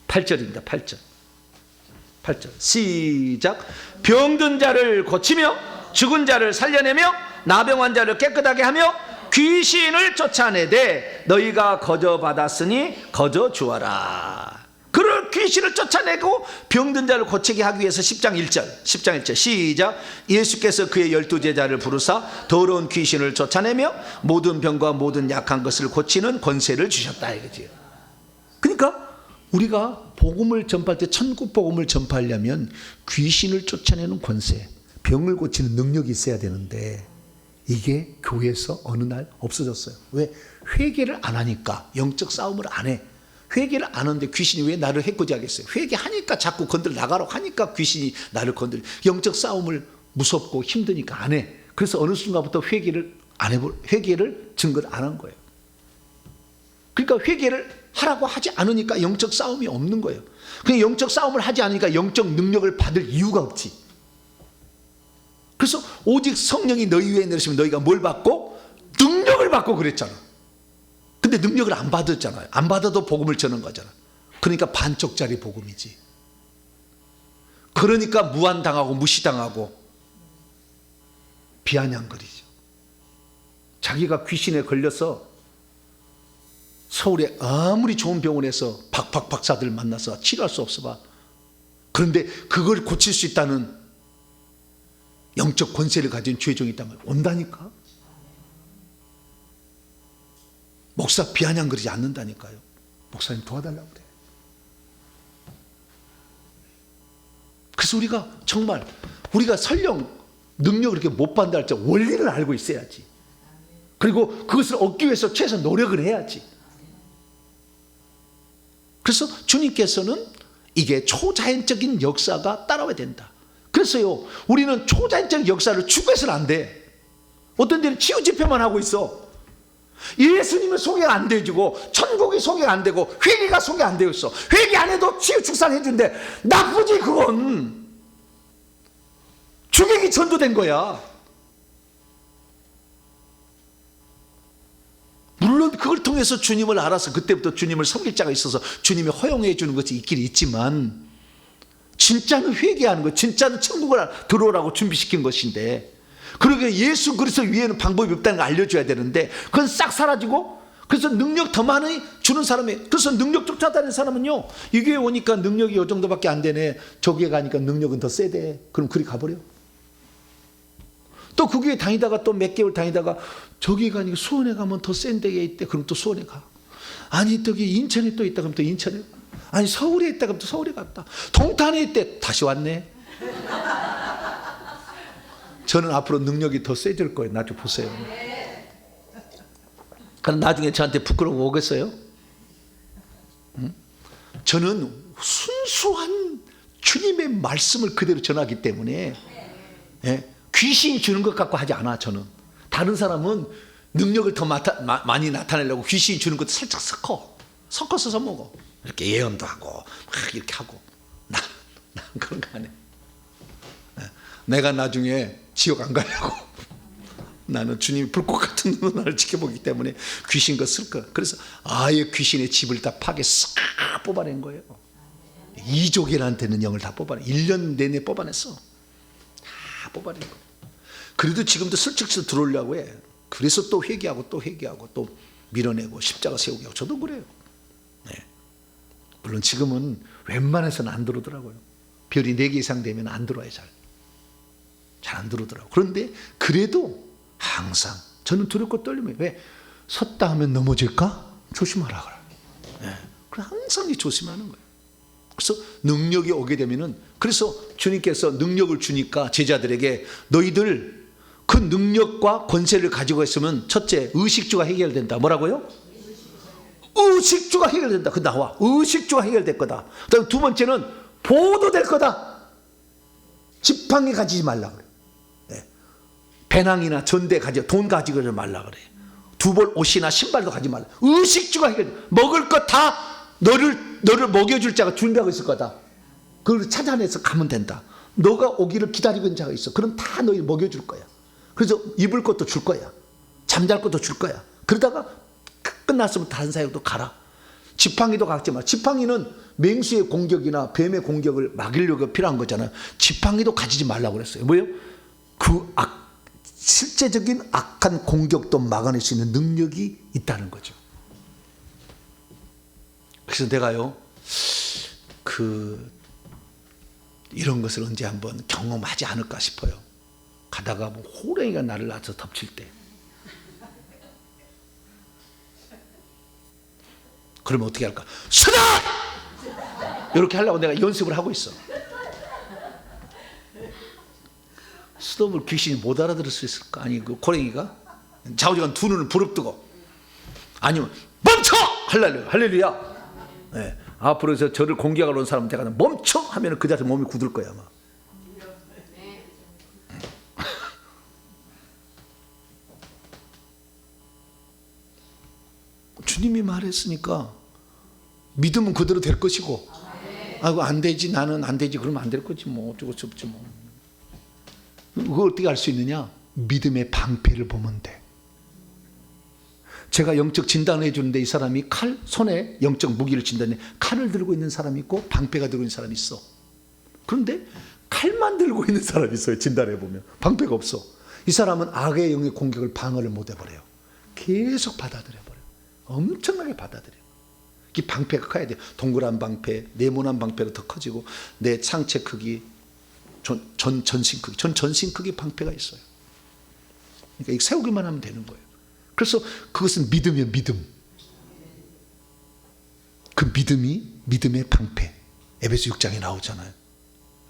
8절입니다. 8절 시작. 병든 자를 고치며 죽은 자를 살려내며 나병 자를 깨끗하게 하며 귀신을 쫓아내되 너희가 거저 받았으니 거저 주어라. 그를 귀신을 쫓아내고 병든 자를 고치게 하기 위해서 10장 1절 시작. 예수께서 그의 12제자를 부르사 더러운 귀신을 쫓아내며 모든 병과 모든 약한 것을 고치는 권세를 주셨다 이거지. 그러니까 우리가 복음을 전파할 때, 천국 복음을 전파하려면 귀신을 쫓아내는 권세, 병을 고치는 능력이 있어야 되는데 이게 교회에서 어느 날 없어졌어요. 왜? 회개를 안 하니까. 영적 싸움을 안 해. 회개를 안 하는데 귀신이 왜 나를 해코지하겠어요? 회개하니까 자꾸 건들 나가라고 하니까 귀신이 나를 건들. 영적 싸움을 무섭고 힘드니까 안 해. 그래서 어느 순간부터 회개를 증거를 안 한 거예요. 그러니까 회개를 하라고 하지 않으니까 영적 싸움이 없는 거예요. 그냥 영적 싸움을 하지 않으니까 영적 능력을 받을 이유가 없지. 그래서 오직 성령이 너희 위에 내리시면 너희가 뭘 받고? 능력을 받고 그랬잖아. 근데 능력을 안 받았잖아요. 안 받아도 복음을 전한 거잖아. 그러니까 반쪽짜리 복음이지. 그러니까 무한당하고 무시당하고 비아냥거리죠. 자기가 귀신에 걸려서 서울에 아무리 좋은 병원에서 박박 박사들 만나서 치료할 수 없어 봐. 그런데 그걸 고칠 수 있다는 영적 권세를 가진 죄종이 있다면 온다니까. 목사 비아냥거리지 않는다니까요. 목사님 도와달라고 그래. 그래서 우리가 정말 우리가 설령 능력을 이렇게 못 받는다 할지 원리를 알고 있어야지. 그리고 그것을 얻기 위해서 최소한 노력을 해야지. 그래서 주님께서는 이게 초자연적인 역사가 따라와야 된다. 그래서요, 우리는 초자연적 역사를 추구해서는 안 돼. 어떤 데는 치유 집회만 하고 있어. 예수님은 소개가 안 되고 천국이 소개가 안 되고 회개가 소개 안 되어 있어. 회개 안 해도 치유 축사를 해준대. 나쁘지 그건. 주객이 전도된 거야. 물론 그걸 통해서 주님을 알아서 그때부터 주님을 섬길 자가 있어서 주님이 허용해 주는 것이 있긴 있지만 진짜는 회개하는 거, 진짜는 천국을 들어오라고 준비시킨 것인데, 그러게 예수 그리스도 위에는 방법이 없다는 걸 알려줘야 되는데 그건 싹 사라지고, 그래서 능력 더 많이 주는 사람이, 그래서 능력 쫓아다니는 사람은요, 이 교회 오니까 능력이 이 정도밖에 안 되네, 저 교회 가니까 능력은 더 세대. 그럼 그리 가버려. 또 그 교회 다니다가 또 몇 개월 다니다가 저기 가니까 수원에 가면 더 센 데가 있대. 그럼 또 수원에 가. 아니 저기 인천에 또 있다. 그럼 또 인천에 가. 아니 서울에 있다. 그럼 또 서울에 갔다. 동탄에 있대. 다시 왔네. 저는 앞으로 능력이 더 세질 거예요. 나중에 보세요. 그럼 나중에 저한테 부끄러워 오겠어요? 응? 저는 순수한 주님의 말씀을 그대로 전하기 때문에, 예? 귀신이 주는 것 갖고 하지 않아. 저는. 다른 사람은 능력을 더 많이 나타내려고 귀신이 주는 것도 살짝 섞어서 써먹어. 이렇게 예언도 하고 막 이렇게 하고. 난 그런 거 안 해. 내가 나중에 지옥 안 가려고. 나는 주님이 불꽃 같은 눈으로 나를 지켜보기 때문에 귀신 거 쓸 거야. 그래서 아예 귀신의 집을 다 파괴 싹 뽑아낸 거예요. 이족이라는 영을 다 뽑아내. 1년 내내 뽑아냈어. 다 뽑아낸 거예요. 그래도 지금도 슬쩍슬쩍 들어오려고 해. 그래서 또 회개하고 또 회개하고 또 밀어내고 십자가 세우게 하고. 저도 그래요. 네. 물론 지금은 웬만해서는 안 들어오더라고요. 별이 4개 이상 되면 안 들어와요. 잘 안 들어오더라고요. 그런데 그래도 항상 저는 두렵고 떨리면, 왜? 섰다 하면 넘어질까? 조심하라 그래. 네. 그래 항상 조심하는 거예요. 그래서 능력이 오게 되면은, 그래서 주님께서 능력을 주니까 제자들에게 너희들 그 능력과 권세를 가지고 있으면 첫째 의식주가 해결된다. 뭐라고요? 의식주가 해결된다. 그 나와. 의식주가 해결될 거다. 그다음 두 번째는 보호도 될 거다. 지팡이 가지지 말라 그래. 네. 배낭이나 전대 가지고 돈 가지고 말라 그래. 두 벌 옷이나 신발도 가지 말라. 의식주가 해결돼. 먹을 것 다 너를 먹여줄 자가 준비하고 있을 거다. 그걸 찾아내서 가면 된다. 너가 오기를 기다리고 있는 자가 있어. 그럼 다 너희 먹여줄 거야. 그래서 입을 것도 줄 거야. 잠잘 것도 줄 거야. 그러다가 끝났으면 다른 사역도 가라. 지팡이도 갖지 마. 지팡이는 맹수의 공격이나 뱀의 공격을 막으려고 필요한 거잖아요. 지팡이도 가지지 말라고 그랬어요. 뭐예요? 실제적인 악한 공격도 막아낼 수 있는 능력이 있다는 거죠. 그래서 내가요, 이런 것을 언제 한번 경험하지 않을까 싶어요. 가다가 뭐 호랭이가 나를 놔서 덮칠 때. 그러면 어떻게 할까? 서다! 이렇게 하려고 내가 연습을 하고 있어. 스톱을 귀신이 못 알아들을 수 있을까? 아니, 그 호랭이가 좌우지간 두 눈을 부릅뜨고, 아니면 멈춰! 할렐루야. 네. 앞으로서 저를 공격하러 온 사람 제가 멈춰! 하면 그 자세 몸이 굳을 거야 아마. 주님이 말했으니까 믿으면 그대로 될 것이고, 아이고 안 되지, 나는 안 되지, 그러면 안 될 거지, 뭐 어쩌고 수 없지 뭐. 그걸 어떻게 알 수 있느냐? 믿음의 방패를 보면 돼. 제가 영적 진단을 해주는데 이 사람이 손에 영적 무기를 진단해. 칼을 들고 있는 사람이 있고 방패가 들고 있는 사람이 있어. 그런데 칼만 들고 있는 사람이 있어요. 진단해 보면 방패가 없어. 이 사람은 악의 영의 공격을 방어를 못 해버려요. 계속 받아들여 버려요. 엄청나게 받아들여요. 이 방패가 커야 돼요. 동그란 방패, 네모난 방패로 더 커지고, 내 상체 크기, 전신 크기, 전신 크기 방패가 있어요. 그러니까 이거 세우기만 하면 되는 거예요. 그래서 그것은 믿음이에요. 믿음. 그 믿음이 믿음의 방패. 에베소 6장에 나오잖아요.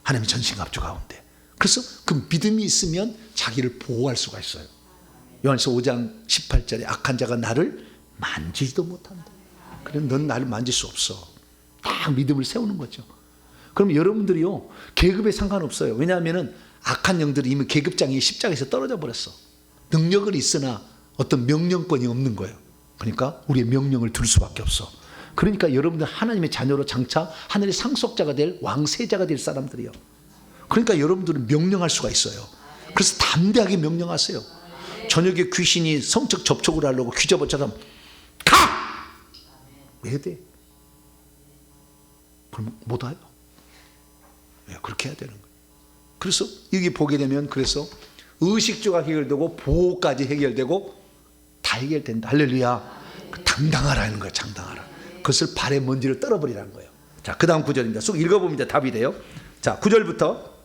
하나님의 전신갑주 가운데. 그래서 그 믿음이 있으면 자기를 보호할 수가 있어요. 요한서 5장 18절에 악한 자가 나를 만지지도 못한다. 그래, 넌 나를 만질 수 없어. 딱 믿음을 세우는 거죠. 그럼 여러분들이요, 계급에 상관없어요. 왜냐하면 악한 영들이 이미 계급장이 십자가에서 떨어져 버렸어. 능력은 있으나 어떤 명령권이 없는 거예요. 그러니까 우리의 명령을 들 수밖에 없어. 그러니까 여러분들 하나님의 자녀로 장차 하늘의 상속자가 될 왕세자가 될 사람들이요. 그러니까 여러분들은 명령할 수가 있어요. 그래서 담대하게 명령하세요. 저녁에 귀신이 성적 접촉을 하려고 귀접어처럼 가! 왜 돼? 그럼 못 와요. 그렇게 해야 되는 거예요. 그래서 여기 보게 되면 그래서 의식주가 해결되고 보호까지 해결되고 다 해결된다. 할렐루야. 당당하라는 거예요. 당당하라. 그것을 발의 먼지를 떨어버리라는 거예요. 자, 그 다음 9절입니다. 쑥 읽어보면 이제 답이 돼요. 자, 9절부터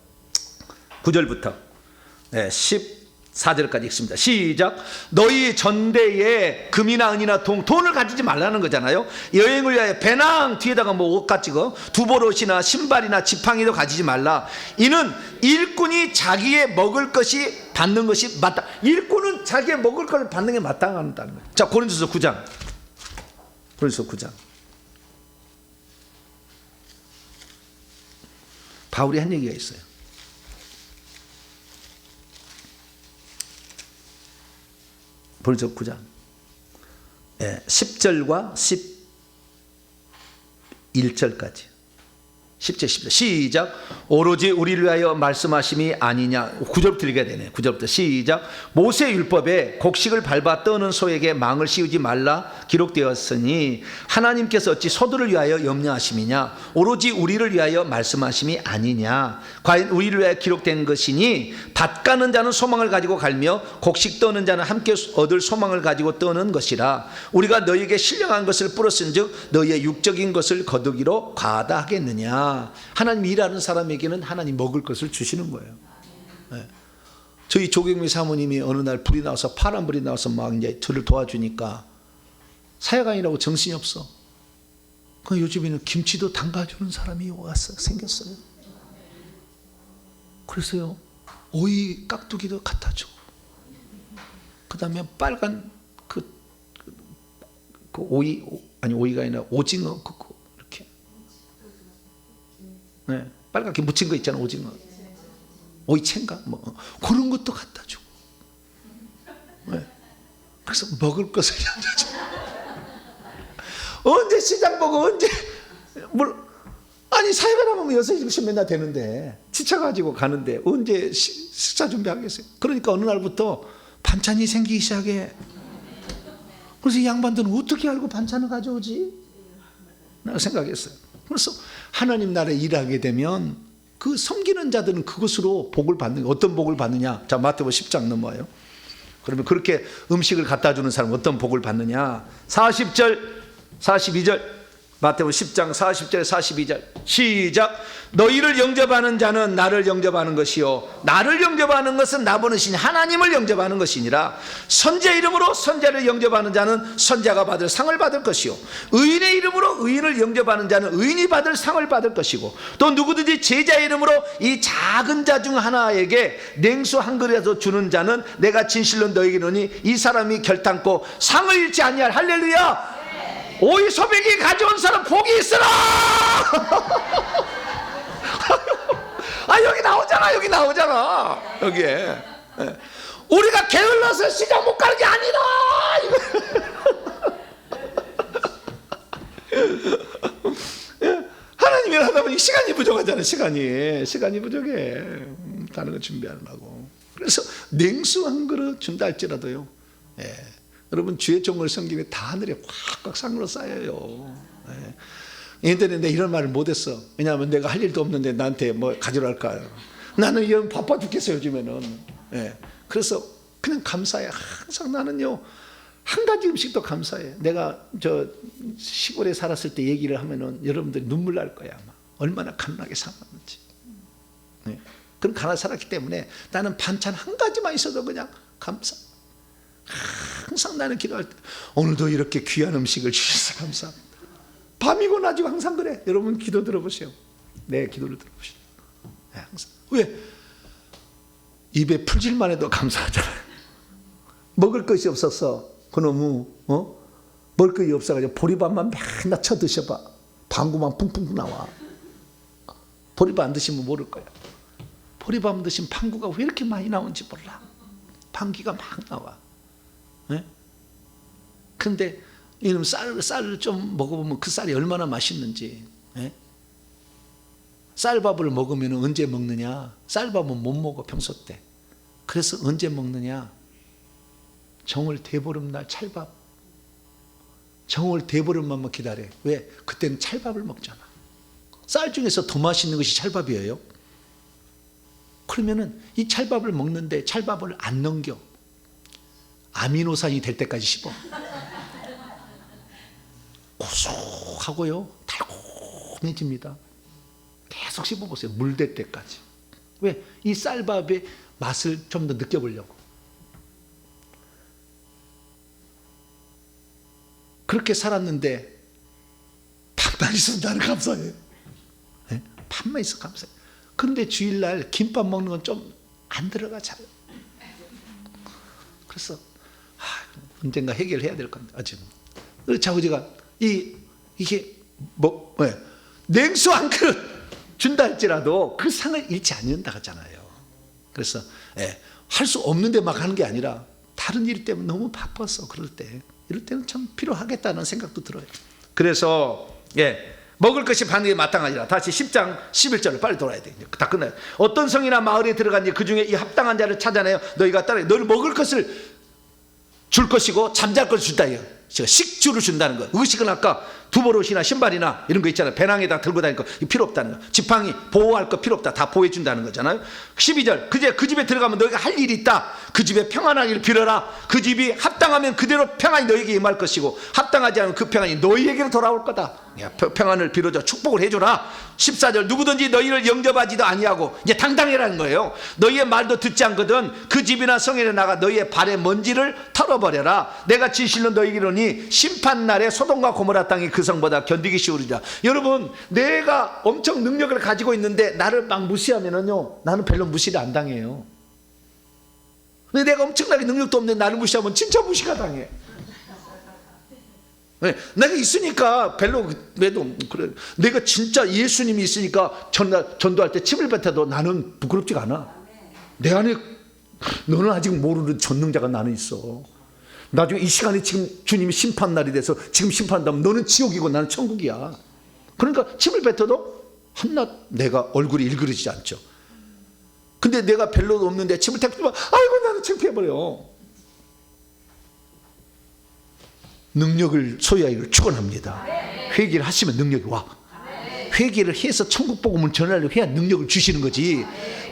14절까지 읽습니다. 시작. 너희 전대에 금이나 은이나 돈을 가지지 말라는 거잖아요. 여행을 위하여 배낭 뒤에다가 뭐 옷 가지고 두보롯이나 신발이나 지팡이도 가지지 말라. 이는 일꾼이 자기의 먹을 것이 받는 것이 맞다. 일꾼은 자기의 먹을 것을 받는 게 마땅하다는 거예요. 자, 고린도서 9장. 바울이 한 얘기가 있어요. 고린도서 9장 10절과 11절까지 10절 11절 시작. 오로지 우리를 위하여 말씀하심이 아니냐. 9절부터 읽어야 되네. 9절부터 시작. 모세 율법에 곡식을 밟아 떠는 소에게 망을 씌우지 말라 기록되었으니 하나님께서 어찌 소들을 위하여 염려하심이냐. 오로지 우리를 위하여 말씀하심이 아니냐. 과연 우리를 위하여 기록된 것이니 밭 가는 자는 소망을 가지고 갈며 곡식 떠는 자는 함께 얻을 소망을 가지고 떠는 것이라. 우리가 너희에게 신령한 것을 뿌렸은즉 너희의 육적인 것을 거두기로 과하다 하겠느냐. 하나님 일하는 사람에게는 하나님 먹을 것을 주시는 거예요. 네. 저희 조경미 사모님이 어느 날 불이 나와서 파란 불이 나와서 막 이제 저를 도와주니까 사역아니라고 정신이 없어. 그 요즘에는 김치도 담가주는 사람이 와서 생겼어요. 그래서요 오이 깍두기도 갖다 주고, 그 다음에 빨간 그 오이 아니 오이가 아니라 오징어 이렇게 네, 빨갛게 묻힌 거 있잖아. 오징어 오이채인가 뭐 그런 것도 갖다 주고. 네. 그래서 먹을 것을 언제 시장 보고 언제 뭘 아니 사회가 나가면 6시 7시 맨날 되는데 지쳐가지고 가는데 언제 식사 준비하겠어요? 그러니까 어느 날부터 반찬이 생기기 시작해. 그래서 이 양반들은 어떻게 알고 반찬을 가져오지? 라고 생각했어요. 그래서 하나님 나라에 일하게 되면 그 섬기는 자들은 그것으로 복을 받는, 어떤 복을 받느냐? 자, 마태복음 10장 넘어와요. 그러면 그렇게 음식을 갖다 주는 사람은 어떤 복을 받느냐? 40절, 42절. 마태복음 10장 40절 42절 시작. 너희를 영접하는 자는 나를 영접하는 것이요 나를 영접하는 것은 나 보내신 하나님을 영접하는 것이니라. 선지자 이름으로 선지자를 영접하는 자는 선지자가 받을 상을 받을 것이요 의인의 이름으로 의인을 영접하는 자는 의인이 받을 상을 받을 것이고 또 누구든지 제자의 이름으로 이 작은 자 중 하나에게 냉수 한 그릇이라도 주는 자는 내가 진실로 너희에게 이르노니 이 사람이 결탄코 상을 잃지 아니할. 할렐루야. 오이 소백이 가져온 사람 복이 있으라. 아, 여기 나오잖아. 여기 나오잖아. 여기에. 우리가 게을러서 시장 못 가는 게 아니다. 하나님이 하다 보니 시간이 부족하잖아. 시간이 부족해. 다른 거 준비하려고. 그래서 냉수 한 그릇 준다 할지라도요. 예. 여러분 주의 종을 섬기면 다 하늘에 꽉꽉 상으로 쌓여요. 얘들은 내 이런 말을 못했어. 왜냐하면 내가 할 일도 없는데 나한테 뭐 가지러 할까요? 나는 이런 바빠 죽겠어요 요즘에는. 그래서 그냥 감사해. 항상 나는요 한 가지 음식도 감사해. 내가 저 시골에 살았을 때 얘기를 하면은 여러분들이 눈물 날 거야 아마. 얼마나 가난하게 살았는지. 그런 가난하게 살았기 때문에 나는 반찬 한 가지만 있어도 그냥 감사. 항상 나는 기도할 때 오늘도 이렇게 귀한 음식을 주셔서 감사합니다. 밤이고 낮이고 항상 그래. 여러분 기도 들어보세요. 내 기도를 들어보세요. 항상. 왜? 입에 풀질만 해도 감사하잖아요. 먹을 것이 없어서 그놈의 먹을 것이 없어가지고 보리밥만 맨날 쳐 드셔봐. 방구만 풍풍 나와. 보리밥 안 드시면 모를 거야. 보리밥 드시면 방구가 왜 이렇게 많이 나오는지 몰라. 방귀가 막 나와. 근데 이놈 쌀을 좀 먹어보면 그 쌀이 얼마나 맛있는지. 쌀밥을 먹으면 언제 먹느냐? 쌀밥은 못 먹어 평소 때. 그래서 언제 먹느냐? 정월 대보름날 찰밥. 정월 대보름만 기다려. 왜? 그때는 찰밥을 먹잖아. 쌀 중에서 더 맛있는 것이 찰밥이에요. 그러면은 이 찰밥을 먹는데 찰밥을 안 넘겨. 아미노산이 될 때까지 씹어. 고소하고요 달콤해집니다. 계속 씹어보세요. 물될 때까지. 왜? 이 쌀밥의 맛을 좀 더 느껴보려고. 그렇게 살았는데 밥만 있어도 나는 감사해요. 밥만 있어 감사해요. 그런데 주일날 김밥 먹는 건 좀 안 들어가 잘. 그래서 언젠가 해결해야 될 건데 아직. 자우지가 이게 뭐 냉수 한 그릇 준다 할지라도 그 상을 잃지 않는다 하잖아요. 그래서 할 수 없는데 막 하는 게 아니라 다른 일 때문에 너무 바빠서 이럴 때는 참 필요하겠다는 생각도 들어요. 그래서 먹을 것이 반응에 마땅하니라. 다시 10장 11절을 빨리 돌아야 돼. 다 끝나요. 어떤 성이나 마을에 들어가니 그 중에 이 합당한 자를 찾아내어 너희가 따라 너를 먹을 것을 줄 것이고 잠잘 것을 준다. 식주를 준다는 거. 의식은 아까 두버릇이나 신발이나 이런 거 있잖아요. 배낭에다 들고 다닐 거 필요 없다는 거. 지팡이 보호할 거 필요 없다. 다 보호해 준다는 거잖아요. 12절 그 집에 들어가면 너희가 할 일이 있다. 그 집에 평안하기를 빌어라. 그 집이 합당하면 그대로 평안이 너희에게 임할 것이고 합당하지 않으면 그 평안이 너희에게로 돌아올 거다. 평안을 빌어줘. 축복을 해줘라. 14절 누구든지 너희를 영접하지도 아니하고 이제 당당해라는 거예요. 너희의 말도 듣지 않거든 그 집이나 성에 나가 너희의 발의 먼지를 털어버려라. 내가 진실로 너희에게 이르노니 심판날에 소돔과 고모라 땅이 그 성보다 견디기 쉬우리라. 여러분 내가 엄청 능력을 가지고 있는데 나를 막 무시하면은요 나는 별로 무시를 안 당해요. 근데 내가 엄청나게 능력도 없는데 나를 무시하면 진짜 무시가 당해. 내가 있으니까 별로 그래도 그래. 내가 진짜 예수님이 있으니까 전도할 때 침을 뱉어도 나는 부끄럽지가 않아. 내 안에 너는 아직 모르는 전능자가 나는 있어. 나중에 이 시간에 지금 주님이 심판날이 돼서 지금 심판한다면 너는 지옥이고 나는 천국이야. 그러니까 침을 뱉어도 한낱 내가 얼굴이 일그러지지 않죠. 근데 내가 별로도 없는데 침을 탁 뱉으면 아이고 나는 창피해버려. 능력을 소유하기를 축원합니다. 회개를 하시면 능력이 와. 회개를 해서 천국 복음을 전하려고 해야 능력을 주시는 거지.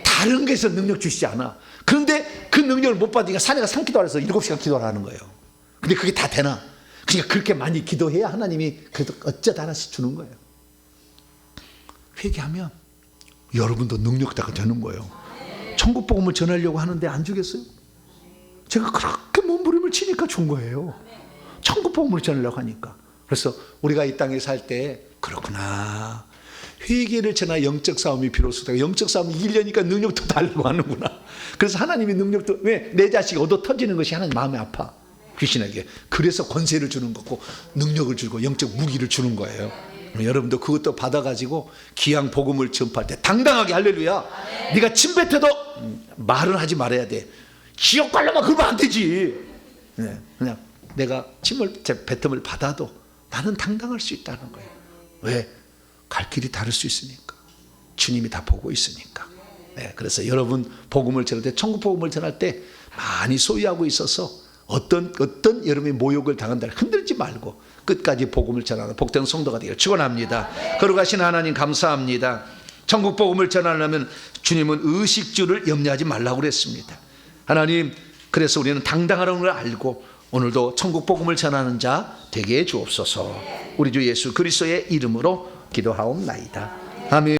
다른 것에서 능력 주시지 않아. 그런데 그 능력을 못 받으니까 사내가 3기도 하래서 7시간 기도를 하는 거예요. 근데 그게 다 되나? 그러니까 그렇게 많이 기도해야 하나님이 그래도 어쩌다 하나씩 주는 거예요. 회개하면 여러분도 능력자가 되는 거예요. 천국 복음을 전하려고 하는데 안 주겠어요? 제가 그렇게 몸부림을 치니까 준 거예요. 천국 복음을 전하려고 하니까. 그래서 우리가 이 땅에 살 때 그렇구나. 회개를 전하 영적 싸움이 비로소 영적 싸움이 이기려니까 능력도 달라고 하는구나. 그래서 하나님이 능력도 왜 내 자식이 얻어 터지는 것이 하나님 마음이 아파. 귀신에게. 그래서 권세를 주는 거고 능력을 주고 영적 무기를 주는 거예요. 여러분도 그것도 받아가지고 귀한 복음을 전파할 때 당당하게 할렐루야. 네가 침 뱉어도 말은 하지 말아야 돼. 지옥 갈려면 그러면 안 되지. 그냥 내가 침을 뱉음을 받아도 나는 당당할 수 있다는 거예요. 왜? 갈 길이 다를 수 있으니까. 주님이 다 보고 있으니까. 그래서 여러분 복음을 전할 때 천국 복음을 전할 때 많이 소유하고 있어서 어떤 여러분이 모욕을 당한다 흔들지 말고 끝까지 복음을 전하는 복된 성도가 되기를 축원합니다. 거룩하신 하나님 감사합니다. 천국 복음을 전하려면 주님은 의식주를 염려하지 말라고 그랬습니다. 하나님, 그래서 우리는 당당하라는 걸 알고 오늘도 천국 복음을 전하는 자 되게 해 주옵소서. 우리 주 예수 그리스도의 이름으로 기도하옵나이다. 아멘.